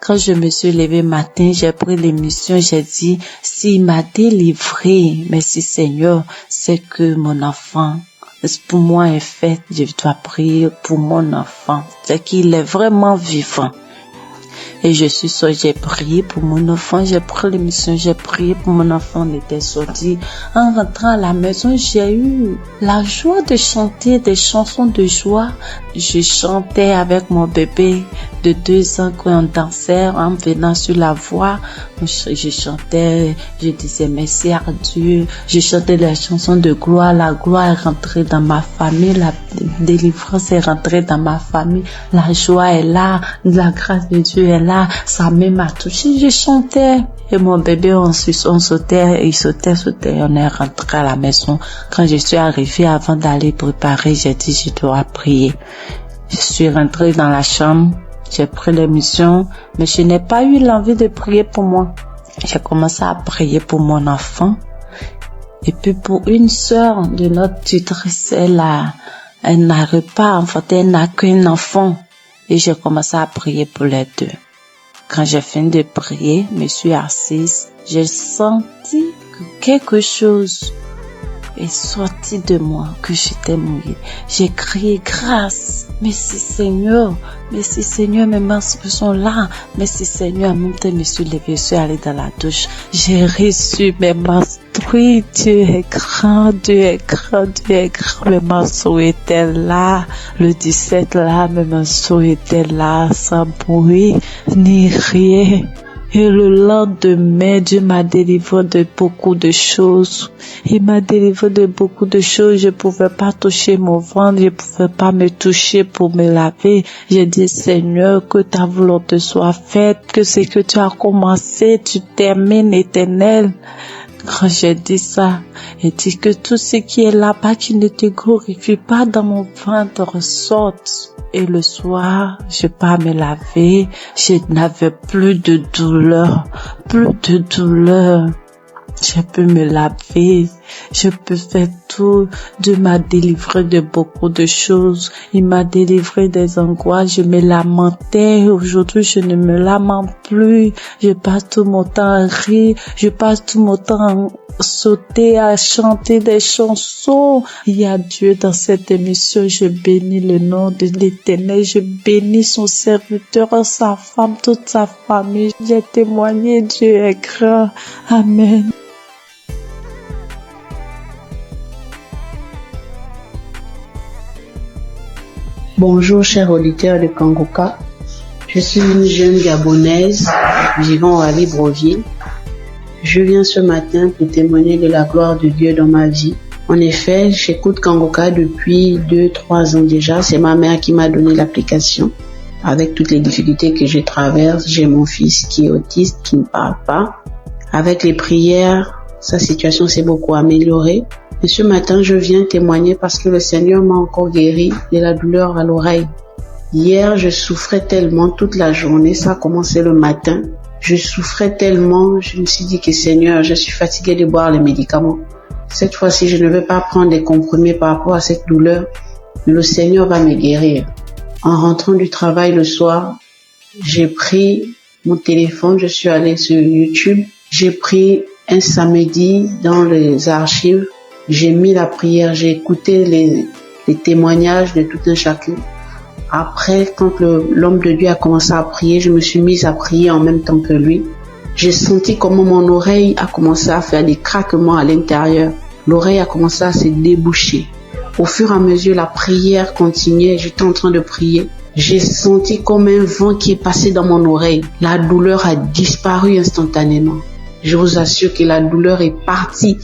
quand je me suis levée matin, j'ai pris l'émission, j'ai dit, s'il m'a délivré, merci Seigneur, c'est que mon enfant, pour moi est fait, je dois prier pour mon enfant, c'est qu'il est vraiment vivant. Et j'ai prié pour mon enfant, j'ai pris l'émission, j'ai prié pour mon enfant, on était sorti. En rentrant à la maison, j'ai eu la joie de chanter des chansons de joie. Je chantais avec mon bébé de 2 ans quand on dansait en venant sur la voie. Je chantais, je disais merci à Dieu. Je chantais les chansons de gloire. La gloire est rentrée dans ma famille, la délivrance est rentrée dans ma famille. La joie est là, la grâce de Dieu est là. Sa main m'a touché, je chantais. Et mon bébé, on sautait, il sautait. On est rentré à la maison. Quand je suis arrivée, avant d'aller préparer, j'ai dit, je dois prier. Je suis rentrée dans la chambre. J'ai pris l'émission, mais je n'ai pas eu l'envie de prier pour moi. J'ai commencé à prier pour mon enfant. Et puis pour une sœur de notre tutrice, elle n'arrive pas, en fait, elle n'a qu'un enfant. Et j'ai commencé à prier pour les deux. Quand j'ai fini de prier, je me suis assise. J'ai senti que quelque chose est sorti de moi, que j'étais mouillée. J'ai crié grâce. Merci Seigneur, mes menstrues sont là. Merci Seigneur, en même temps, je me suis levée, je suis allée dans la douche. J'ai reçu mes menstrues, Dieu est grand, mes menstrues étaient là. Le 17 là, mes menstrues étaient là, sans bruit, ni rien. Et le lendemain, Dieu m'a délivré de beaucoup de choses. Il m'a délivré de beaucoup de choses. Je pouvais pas toucher mon ventre, je pouvais pas me toucher pour me laver. J'ai dit, Seigneur, que ta volonté soit faite, que ce que tu as commencé, tu termines, Éternel. Quand j'ai dit ça, j'ai dit que tout ce qui est là-bas qui ne te glorifie pas dans mon ventre sorte. Et le soir, je pars me laver, je n'avais plus de douleur. Je peux me laver, je peux faire tout. Dieu m'a délivré de beaucoup de choses. Il m'a délivré des angoisses. Je me lamentais. Aujourd'hui, je ne me lamente plus. Je passe tout mon temps à rire. Je passe tout mon temps à sauter, à chanter des chansons. Il y a Dieu dans cette émission. Je bénis le nom de l'Éternel. Je bénis son serviteur, sa femme, toute sa famille. J'ai témoigné. Dieu est grand. Amen. Bonjour chers auditeurs de Kangoka, je suis une jeune Gabonaise vivant à Libreville. Je viens ce matin pour témoigner de la gloire de Dieu dans ma vie. En effet, j'écoute Kangoka depuis 2-3 ans déjà. C'est ma mère qui m'a donné l'application. Avec toutes les difficultés que je traverse, j'ai mon fils qui est autiste, qui ne parle pas. Avec les prières, sa situation s'est beaucoup améliorée. Et ce matin, je viens témoigner parce que le Seigneur m'a encore guéri de la douleur à l'oreille. Hier, je souffrais tellement toute la journée, ça a commencé le matin. Je souffrais tellement, je me suis dit que Seigneur, je suis fatiguée de boire les médicaments. Cette fois-ci, je ne vais pas prendre des comprimés par rapport à cette douleur. Le Seigneur va me guérir. En rentrant du travail le soir, j'ai pris mon téléphone, je suis allée sur YouTube. J'ai pris un samedi dans les archives. J'ai mis la prière, j'ai écouté les témoignages de tout un chacun. Après, quand l'homme de Dieu a commencé à prier, je me suis mise à prier en même temps que lui. J'ai senti comment mon oreille a commencé à faire des craquements à l'intérieur. L'oreille a commencé à se déboucher. Au fur et à mesure, la prière continuait. J'étais en train de prier. J'ai senti comme un vent qui est passé dans mon oreille. La douleur a disparu instantanément. Je vous assure que la douleur est partie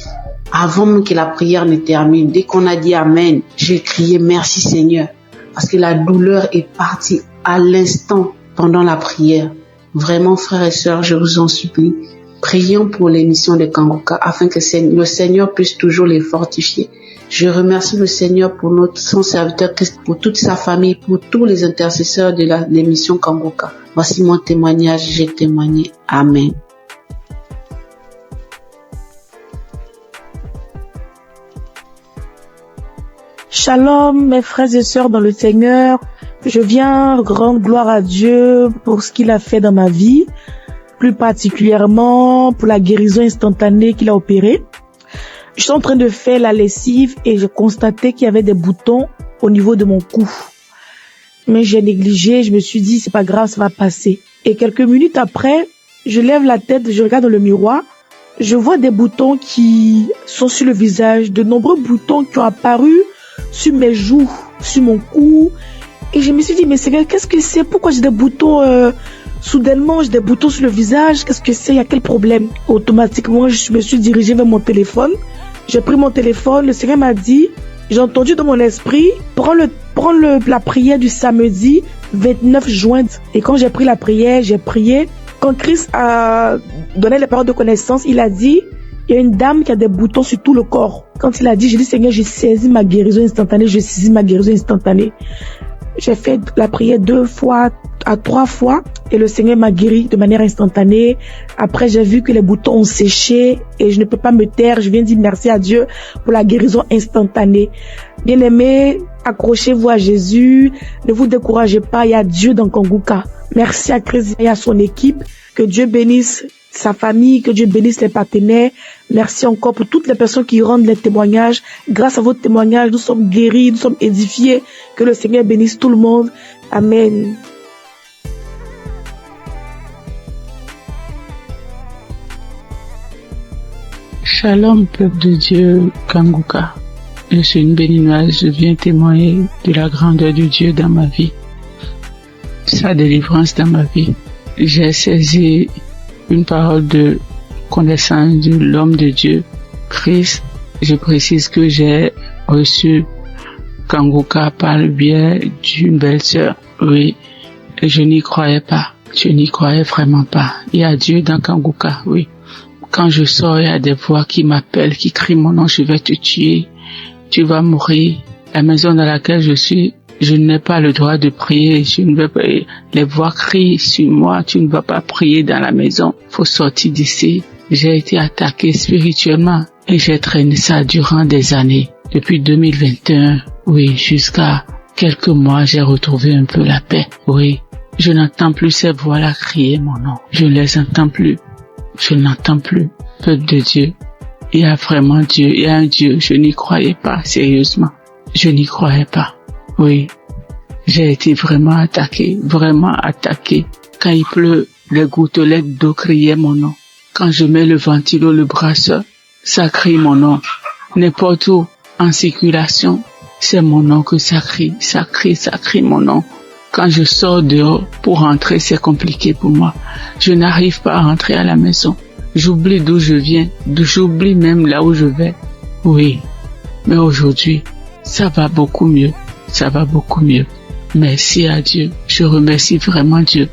Avant même que la prière ne termine, dès qu'on a dit Amen, j'ai crié merci Seigneur. Parce que la douleur est partie à l'instant pendant la prière. Vraiment, frères et sœurs, je vous en supplie, prions pour l'émission de Kanguka afin que le Seigneur puisse toujours les fortifier. Je remercie le Seigneur pour son serviteur Christ, pour toute sa famille, pour tous les intercesseurs de l'émission Kanguka. Voici mon témoignage, j'ai témoigné. Amen. Shalom, mes frères et sœurs dans le Seigneur. Je viens rendre gloire à Dieu pour ce qu'il a fait dans ma vie, plus particulièrement pour la guérison instantanée qu'il a opérée. Je suis en train de faire la lessive et je constatais qu'il y avait des boutons au niveau de mon cou. Mais j'ai négligé, je me suis dit c'est pas grave, ça va passer. Et quelques minutes après, je lève la tête, je regarde dans le miroir, je vois des boutons qui sont sur le visage, de nombreux boutons qui ont apparu sur mes joues, sur mon cou. Et je me suis dit, mais Seigneur, qu'est-ce que c'est? Pourquoi j'ai des boutons soudainement, j'ai des boutons sur le visage? Qu'est-ce que c'est? Il y a quel problème? Automatiquement, je me suis dirigé vers mon téléphone. J'ai pris mon téléphone, le Seigneur m'a dit, j'ai entendu dans mon esprit, prends la prière du samedi 29 juin. Et quand j'ai pris la prière, j'ai prié. Quand Christ a donné les paroles de connaissance, il a dit, il y a une dame qui a des boutons sur tout le corps. Quand il a dit, j'ai dit, Seigneur, j'ai saisi ma guérison instantanée, j'ai saisi ma guérison instantanée. J'ai fait la prière 2 fois à 3 fois et le Seigneur m'a guéri de manière instantanée. Après, j'ai vu que les boutons ont séché et je ne peux pas me taire. Je viens dire merci à Dieu pour la guérison instantanée. Bien-aimés, accrochez-vous à Jésus. Ne vous découragez pas. Il y a Dieu dans Kanguka. Merci à Christ et à son équipe. Que Dieu bénisse sa famille, que Dieu bénisse les partenaires. Merci encore pour toutes les personnes qui rendent les témoignages. Grâce à votre témoignage, nous sommes guéris, nous sommes édifiés. Que le Seigneur bénisse tout le monde. Amen. Shalom, peuple de Dieu, Kanguka. Je suis une béninoise, je viens témoigner de la grandeur de Dieu dans ma vie, sa délivrance dans ma vie. J'ai saisi une parole de connaissance de l'homme de Dieu, Christ. Je précise que j'ai reçu Kanguka par le biais d'une belle-sœur. Oui, je n'y croyais pas. Je n'y croyais vraiment pas. Il y a Dieu dans Kanguka, oui. Quand je sors, il y a des voix qui m'appellent, qui crient mon nom, je vais te tuer, tu vas mourir. La maison dans laquelle je suis, je n'ai pas le droit de prier, je ne veux pas, les voix crient sur moi, tu ne vas pas prier dans la maison, faut sortir d'ici. J'ai été attaqué spirituellement et j'ai traîné ça durant des années. Depuis 2021, oui, jusqu'à quelques mois, j'ai retrouvé un peu la paix, oui. Je n'entends plus ces voix-là crier mon nom, je ne les entends plus. Je n'entends plus. Peuple de Dieu, il y a vraiment Dieu, il y a un Dieu. Je n'y croyais pas, sérieusement. Je n'y croyais pas. Oui, j'ai été vraiment attaqué. Quand il pleut, les gouttelettes d'eau criaient mon nom. Quand je mets le ventilo, le brasseur, ça crie mon nom. N'importe où, en circulation, c'est mon nom que ça crie mon nom. Quand je sors dehors pour rentrer, c'est compliqué pour moi. Je n'arrive pas à rentrer à la maison. J'oublie d'où je viens, j'oublie même là où je vais. Oui, mais aujourd'hui, ça va beaucoup mieux. Merci à Dieu. Je remercie vraiment Dieu.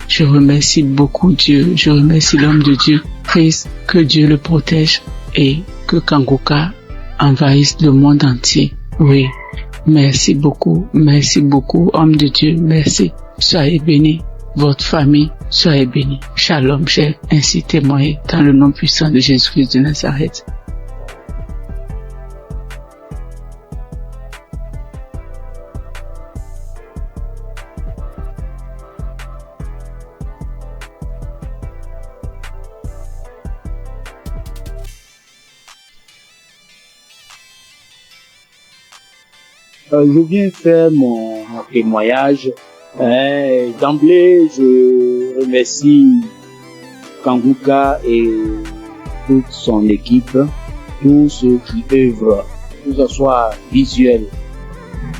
Je remercie beaucoup Dieu. Je remercie l'homme de Dieu. Christ, que Dieu le protège et que Kanguka envahisse le monde entier. Oui. Merci beaucoup, homme de Dieu, merci. Soyez bénis, votre famille, soyez bénis. Shalom, j'ai ainsi témoigné dans le nom puissant de Jésus-Christ de Nazareth. Je viens faire mon témoignage. D'emblée, je remercie Kanguka et toute son équipe, tous ceux qui œuvrent, que ce soit visuel.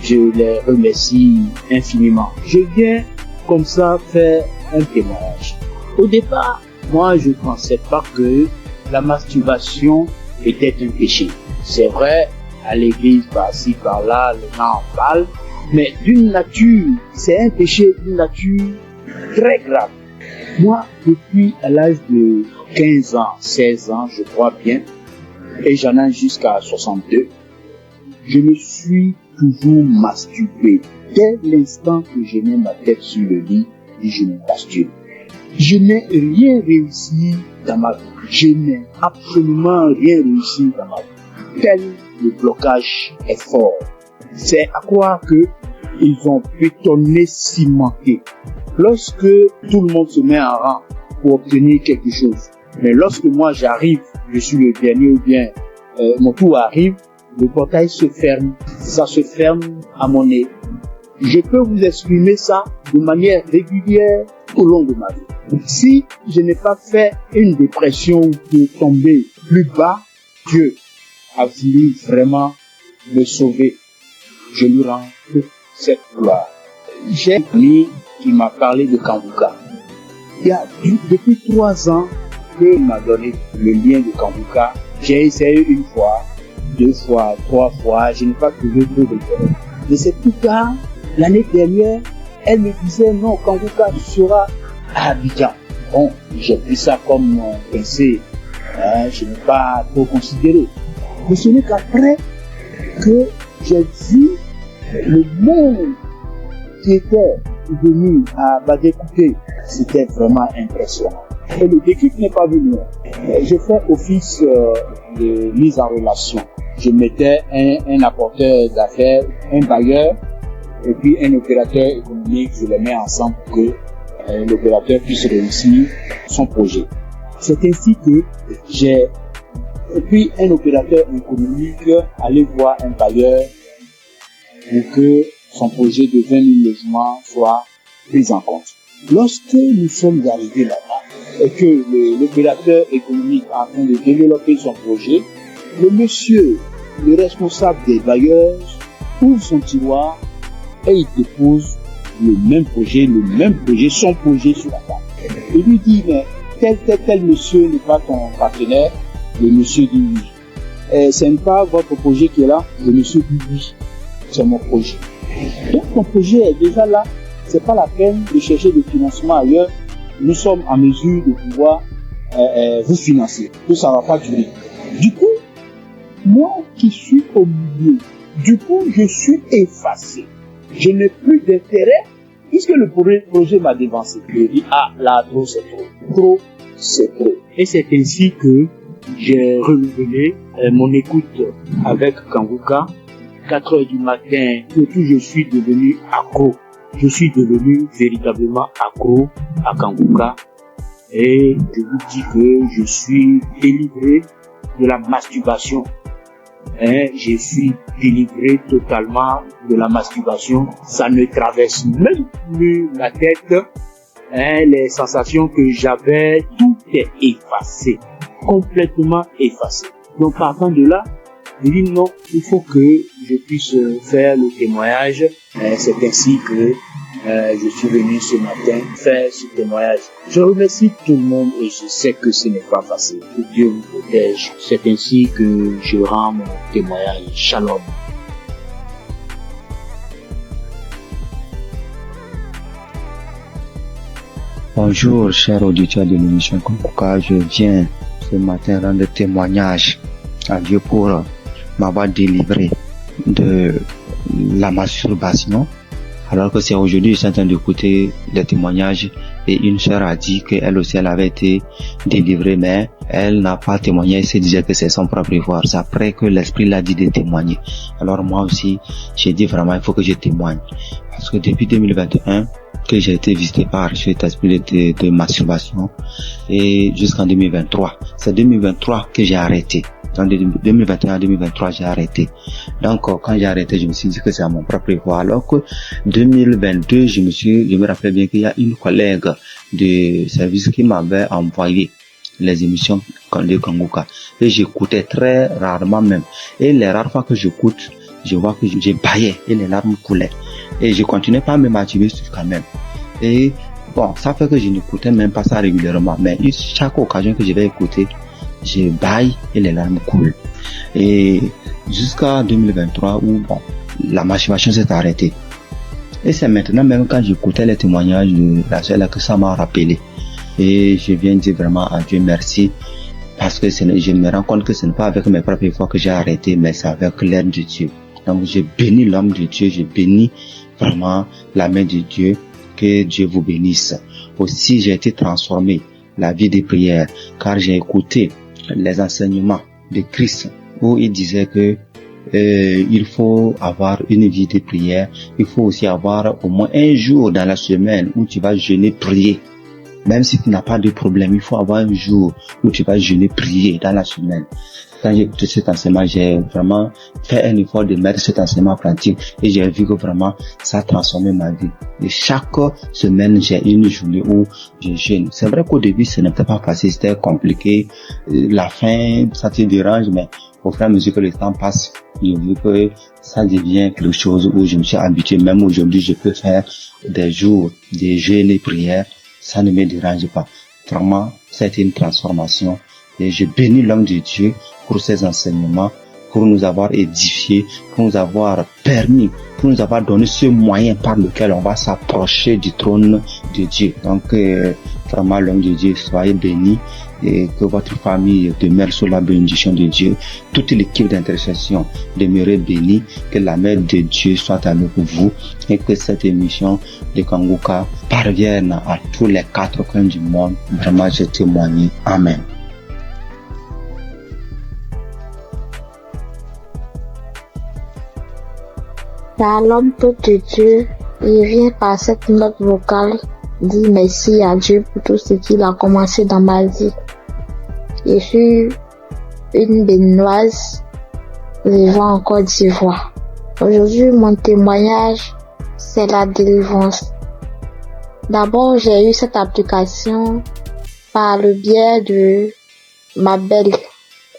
Je les remercie infiniment. Je viens comme ça faire un témoignage. Au départ, moi, je ne pensais pas que la masturbation était un péché. C'est vrai, à l'église, par-ci, par-là, les gens en parlent, mais d'une nature, c'est un péché d'une nature très grave. Moi, depuis à l'âge de 15 ans, 16 ans, je crois bien, et j'en ai jusqu'à 62, je me suis toujours masturbé. Dès l'instant que je mets ma tête sur le lit, je me masturbe. Je n'ai rien réussi dans ma vie. Je n'ai absolument rien réussi dans ma vie. Tel le blocage est fort. C'est à croire que ils ont bétonné, cimenté. Lorsque tout le monde se met en rang pour obtenir quelque chose, mais lorsque moi j'arrive, je suis le dernier ou bien mon tour arrive, le portail se ferme. Ça se ferme à mon nez. Je peux vous exprimer ça de manière régulière au long de ma vie. Si je n'ai pas fait une dépression de tomber plus bas, Dieu a voulu vraiment me sauver. Je lui rends toute cette gloire. J'ai un ami qui m'a parlé de Kanguka. Il y a depuis 3 ans qu'il m'a donné le lien de Kanguka. J'ai essayé 1 fois, 2 fois, 3 fois, je n'ai pas trouvé trop de temps. Et c'est plus tard, l'année dernière, elle me disait non, Kanguka sera à Abidjan. Bon, j'ai pris ça comme mon pensée, je n'ai pas trop considéré. Mais ce n'est qu'après que j'ai vu le monde qui était venu à Badékouté, c'était vraiment impressionnant. Et le déclic n'est pas venu. J'ai fait office de mise en relation. Je mettais un apporteur d'affaires, un bailleur, et puis un opérateur économique, je les mets ensemble pour que l'opérateur puisse réussir son projet. C'est ainsi que j'ai, et puis un opérateur économique, aller voir un bailleur pour que son projet de 20 000 logements soit pris en compte. Lorsque nous sommes arrivés là-bas et que l'opérateur économique est en train de développer son projet, le monsieur, le responsable des bailleurs, ouvre son tiroir et il dépose le même projet, son projet sur la table. Il lui dit, mais tel monsieur n'est pas ton partenaire. Le monsieur dit oui. Ce n'est pas votre projet qui est là. Le monsieur dit oui. C'est mon projet. Donc ton projet est déjà là. C'est pas la peine de chercher des financements ailleurs. Nous sommes en mesure de pouvoir vous financer. Tout ça va pas durer. Du coup, moi qui suis au milieu, je suis effacé. Je n'ai plus d'intérêt puisque le projet m'a dévancé. Je dis, ah là, trop c'est trop. Trop c'est trop. Et c'est ainsi que j'ai renouvelé mon écoute avec Kanguka. 4 heures du matin, surtout je suis devenu accro. Je suis devenu véritablement accro à Kanguka. Et je vous dis que je suis délivré de la masturbation. Je suis délivré totalement de la masturbation. Ça ne traverse même plus la tête. Les sensations que j'avais, tout est effacé. Complètement effacé. Donc partant de là, je dis non, il faut que je puisse faire le témoignage. C'est ainsi que je suis venu ce matin faire ce témoignage. Je remercie tout le monde et je sais que ce n'est pas facile. Que Dieu vous protège. C'est ainsi que je rends mon témoignage. Shalom. Bonjour, chers auditeurs de l'émission Kanguka. Je viens ce matin rendre témoignage à Dieu pour m'avoir délivré de la masturbation. Alors que c'est aujourd'hui, je suis en train d'écouter des témoignages et une sœur a dit qu'elle aussi elle avait été délivrée, mais elle n'a pas témoigné, elle se disait que c'est son propre effort. C'est après que l'esprit l'a dit de témoigner. Alors moi aussi, j'ai dit vraiment il faut que je témoigne. Parce que depuis 2021, que j'ai été visité par cet esprit de masturbation et jusqu'en 2023. C'est 2023 que j'ai arrêté. En 2021 2023, j'ai arrêté. Donc, quand j'ai arrêté, je me suis dit que c'est à mon propre effort. Alors que 2022, je me rappelle bien qu'il y a une collègue de service qui m'avait envoyé les émissions de Kanguka. Et j'écoutais très rarement même. Et les rares fois que j'écoute, je vois que j'ai baillé et les larmes coulaient. Et je continuais pas à me masturber quand même. Et bon, ça fait que je n'écoutais même pas ça régulièrement. Mais chaque occasion que je vais écouter, je baille et les larmes coulent. Et jusqu'à 2023 où la masturbation s'est arrêtée. Et c'est maintenant même quand j'écoutais les témoignages de la soeur là que ça m'a rappelé. Et je viens dire vraiment à Dieu merci, parce que je me rends compte que ce n'est pas avec mes propres efforts que j'ai arrêté, mais c'est avec l'aide de Dieu. Donc je bénis l'homme de Dieu, je bénis vraiment la main de Dieu, que Dieu vous bénisse. Aussi j'ai été transformé, la vie des prières, car j'ai écouté les enseignements de Christ, où il disait que il faut avoir une vie de prière, il faut aussi avoir au moins un jour dans la semaine où tu vas jeûner, prier. Même si tu n'as pas de problème, il faut avoir un jour où tu vas jeûner, prier dans la semaine. Quand j'ai écouté cet enseignement, j'ai vraiment fait un effort de mettre cet enseignement en pratique et j'ai vu que vraiment ça a transformé ma vie. Et chaque semaine, j'ai une journée où je jeûne. C'est vrai qu'au début, ce n'était pas facile, c'était compliqué. La faim, ça te dérange, mais au fur et à mesure que le temps passe, j'ai vu que ça devient quelque chose où je me suis habitué. Même aujourd'hui, je peux faire des jours de jeûne et prière. Ça ne me dérange pas. Vraiment, c'est une transformation. Et je bénis l'homme de Dieu pour ses enseignements, pour nous avoir édifiés, pour nous avoir permis, pour nous avoir donné ce moyen par lequel on va s'approcher du trône de Dieu. Donc, vraiment, l'homme de Dieu, soyez bénis et que votre famille demeure sous la bénédiction de Dieu. Toute l'équipe d'intercession demeure bénie, que la main de Dieu soit avec vous et que cette émission de Kanguka parvienne à tous les 4 coins du monde. Vraiment, je témoigne. Amen. L'homme de Dieu, il vient par cette note vocale dire merci à Dieu pour tout ce qu'il a commencé dans ma vie. Je suis une béninoise vivant en Côte d'Ivoire. Aujourd'hui, mon témoignage, c'est la délivrance. D'abord, j'ai eu cette application par le biais de ma belle,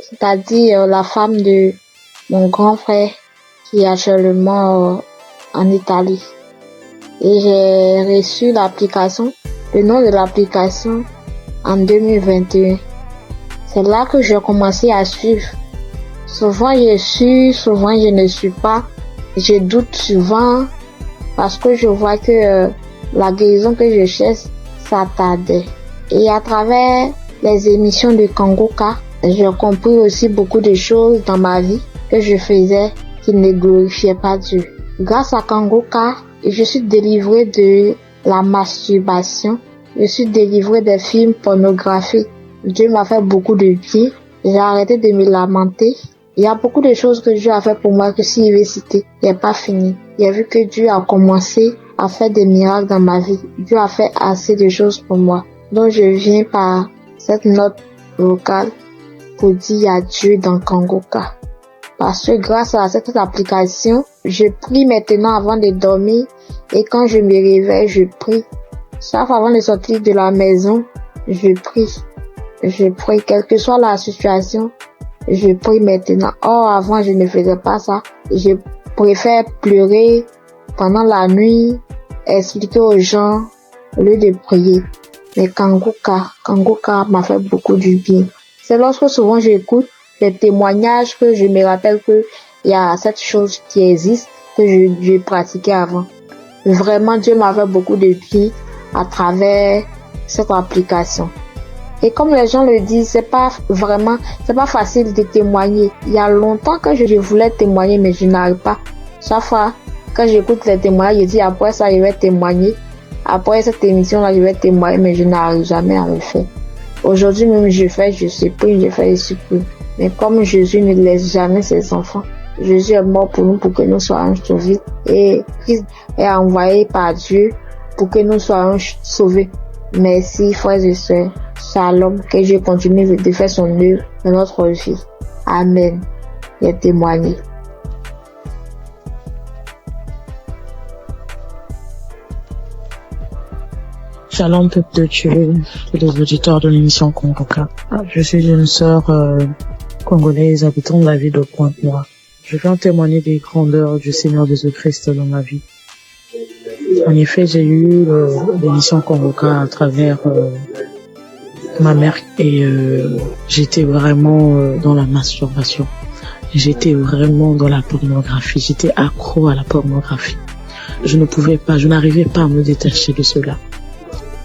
c'est-à-dire la femme de mon grand frère qui est actuellement en Italie. Et j'ai reçu l'application, le nom de l'application en 2021. C'est là que j'ai commencé à suivre. Souvent je suis, souvent je ne suis pas. Je doute souvent parce que je vois que la guérison que je cherche, ça tardait. Et à travers les émissions de Kanguka, j'ai compris aussi beaucoup de choses dans ma vie que je faisais qui ne glorifiaient pas Dieu. Grâce à Kanguka, je suis délivrée de la masturbation. Je suis délivrée des films pornographiques. Dieu m'a fait beaucoup de bien. J'ai arrêté de me lamenter. Il y a beaucoup de choses que Dieu a fait pour moi que si je vais citer, il n'est pas fini. J'ai vu que Dieu a commencé à faire des miracles dans ma vie. Dieu a fait assez de choses pour moi. Donc je viens par cette note vocale pour dire adieu dans Kanguka. Parce que grâce à cette application, je prie maintenant avant de dormir et quand je me réveille, je prie. Chaque fois avant de sortir de la maison, je prie. Je prie, quelle que soit la situation, je prie maintenant. Or, avant, je ne faisais pas ça. Je préfère pleurer pendant la nuit, expliquer aux gens au lieu de prier. Mais Kanguka m'a fait beaucoup du bien. C'est lorsque souvent j'écoute les témoignages que je me rappelle que il y a cette chose qui existe que je pratiquais avant. Vraiment, Dieu m'a fait beaucoup de bien à travers cette application. Et comme les gens le disent, c'est pas facile de témoigner. Il y a longtemps que je voulais témoigner, mais je n'arrive pas. Chaque fois, quand j'écoute les témoignages, je dis après ça, je vais témoigner. Après cette émission-là, je vais témoigner, mais je n'arrive jamais à le faire. Aujourd'hui même, je supprime, je fais, je supprime. Mais comme Jésus ne laisse jamais ses enfants, Jésus est mort pour nous, pour que nous soyons sauvés. Et Christ est envoyé par Dieu pour que nous soyons sauvés. Merci, frères et sœurs. Shalom, que Dieu continue de faire son œuvre dans notre vie. Amen. Et témoigner. Shalom, peuple de Dieu, tous les auditeurs de l'émission Kanguka. Je suis une sœur congolaise habitant la ville de Pointe-Noire. Je viens témoigner des grandeurs du Seigneur Jésus-Christ dans ma vie. En effet, j'ai eu l'émission Kanguka à travers ma mère et j'étais vraiment dans la masturbation. J'étais vraiment dans la pornographie. J'étais accro à la pornographie. Je n'arrivais pas à me détacher de cela.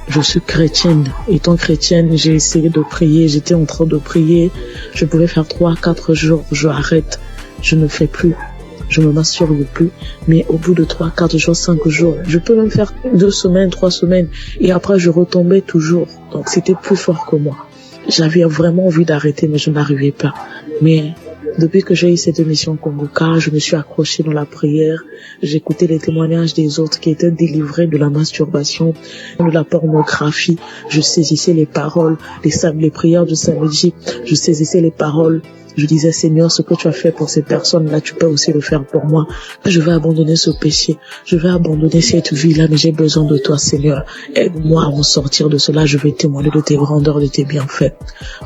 Je suis chrétienne. Étant chrétienne, j'ai essayé de prier. J'étais en train de prier. Je pouvais faire 3-4 jours. Je arrête. Je ne fais plus. Je me masturbe plus. Mais au bout de 3-4 jours, 5 jours, je peux même faire 2 semaines, 3 semaines. Et après, je retombais toujours. Donc, c'était plus fort que moi. J'avais vraiment envie d'arrêter, mais je n'arrivais pas. Mais depuis que j'ai eu cette émission Kongoka, je me suis accrochée dans la prière. J'écoutais les témoignages des autres qui étaient délivrés de la masturbation, de la pornographie. Je saisissais les paroles, les prières du samedi. Je saisissais les paroles. Je disais, Seigneur, ce que tu as fait pour ces personnes-là, tu peux aussi le faire pour moi. Je vais abandonner ce péché. Je vais abandonner cette vie-là, mais j'ai besoin de toi, Seigneur. Aide-moi à m'en sortir de cela. Je vais témoigner de tes grandeurs, de tes bienfaits.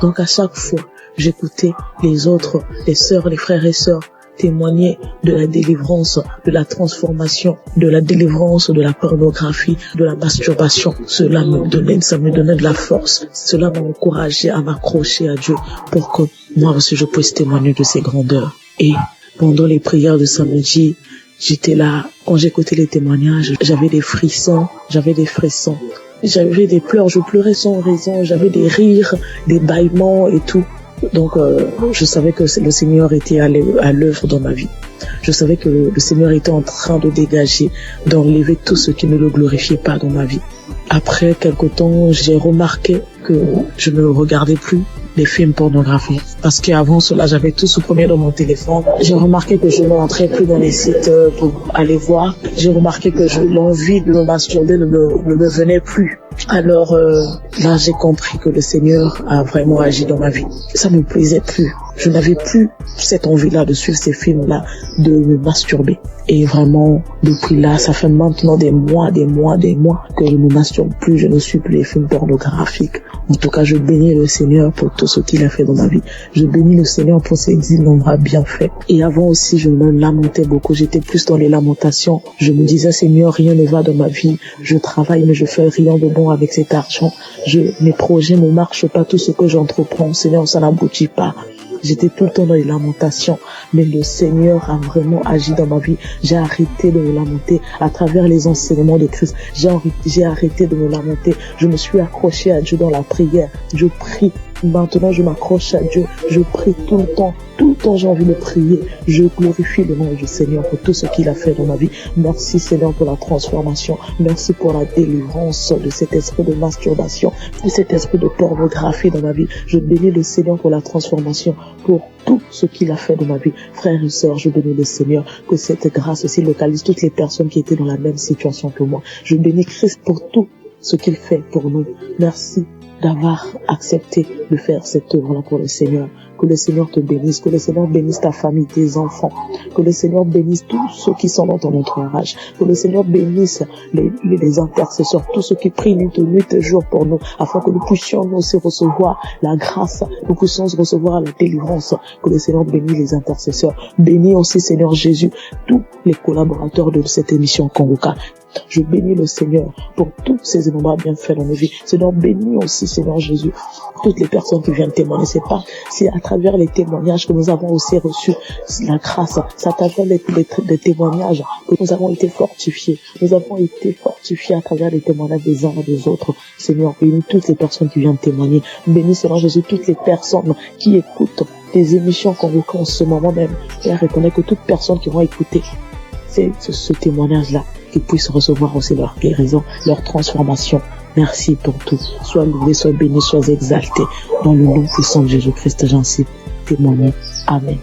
Donc, à chaque fois, j'écoutais les autres, les sœurs, les frères et sœurs témoigner de la délivrance, de la transformation, de la délivrance de la pornographie, de la masturbation. Cela me donnait de la force. Cela m'a encouragé à m'accrocher à Dieu pour que moi aussi je puisse témoigner de ses grandeurs. Et pendant les prières de samedi, j'étais là. Quand j'écoutais les témoignages, j'avais des frissons. J'avais des pleurs, je pleurais sans raison. J'avais des rires, des bâillements et tout. Donc, je savais que le Seigneur était à l'œuvre dans ma vie. Je savais que le Seigneur était en train de dégager, d'enlever tout ce qui ne le glorifiait pas dans ma vie. Après quelque temps, j'ai remarqué que je ne regardais plus les films pornographiques. Parce qu'avant cela, j'avais tout supprimé dans mon téléphone. J'ai remarqué que je ne rentrais plus dans les sites pour aller voir. J'ai remarqué que l'envie de me masturber ne me venait plus. Alors là, j'ai compris que le Seigneur a vraiment agi dans ma vie. Ça ne me plaisait plus. Je n'avais plus cette envie-là de suivre ces films-là, de me masturber. Et vraiment, depuis là, ça fait maintenant des mois que je ne masturbe plus, je ne suis plus les films pornographiques. En tout cas, je bénis le Seigneur pour tout ce qu'il a fait dans ma vie. Je bénis le Seigneur pour ses innombrables bienfaits. Et avant aussi, je me lamentais beaucoup. J'étais plus dans les lamentations. Je me disais, Seigneur, rien ne va dans ma vie. Je travaille, mais je fais rien de bon avec cet argent. Mes projets ne marchent pas. Tout ce que j'entreprends, Seigneur, ça n'aboutit pas. J'étais tout le temps dans les lamentations, mais le Seigneur a vraiment agi dans ma vie. J'ai arrêté de me lamenter à travers les enseignements de Christ. J'ai arrêté de me lamenter. Je me suis accroché à Dieu dans la prière. Je prie. Maintenant, je m'accroche à Dieu. Je prie tout le temps. Tout le temps, j'ai envie de prier. Je glorifie le nom du Seigneur pour tout ce qu'il a fait dans ma vie. Merci, Seigneur, pour la transformation. Merci pour la délivrance de cet esprit de masturbation, de cet esprit de pornographie dans ma vie. Je bénis le Seigneur pour la transformation, pour tout ce qu'il a fait dans ma vie. Frères et sœurs, je bénis le Seigneur, que cette grâce aussi localise toutes les personnes qui étaient dans la même situation que moi. Je bénis Christ pour tout ce qu'il fait pour nous. Merci d'avoir accepté de faire cette œuvre-là pour le Seigneur. Que le Seigneur te bénisse, que le Seigneur bénisse ta famille, tes enfants, que le Seigneur bénisse tous ceux qui sont dans ton entourage, que le Seigneur bénisse les intercesseurs, tous ceux qui prient nuit et jour pour nous, afin que nous puissions nous aussi recevoir la grâce, nous puissions recevoir la délivrance. Que le Seigneur bénisse les intercesseurs. Bénis aussi, Seigneur Jésus, tous les collaborateurs de cette émission Kongoka. Je bénis le Seigneur pour tous ces innombrables bienfaits dans nos vies. Seigneur, bénis aussi, Seigneur Jésus, toutes les personnes qui viennent témoigner. C'est à travers les témoignages que nous avons aussi reçu la grâce. C'est à travers les témoignages que nous avons été fortifiés. Nous avons été fortifiés à travers les témoignages des uns et des autres. Seigneur, bénis toutes les personnes qui viennent témoigner. Bénis, Seigneur Jésus, toutes les personnes qui écoutent les émissions Kongoka en ce moment même. Père, reconnais que toutes personnes qui vont écouter ce témoignage-là, qu'ils puissent recevoir aussi leur guérison, leur transformation. Merci pour tout. Sois loué, sois béni, sois exalté. Dans le nom puissant de Jésus-Christ, j'en suis témoigné. Amen.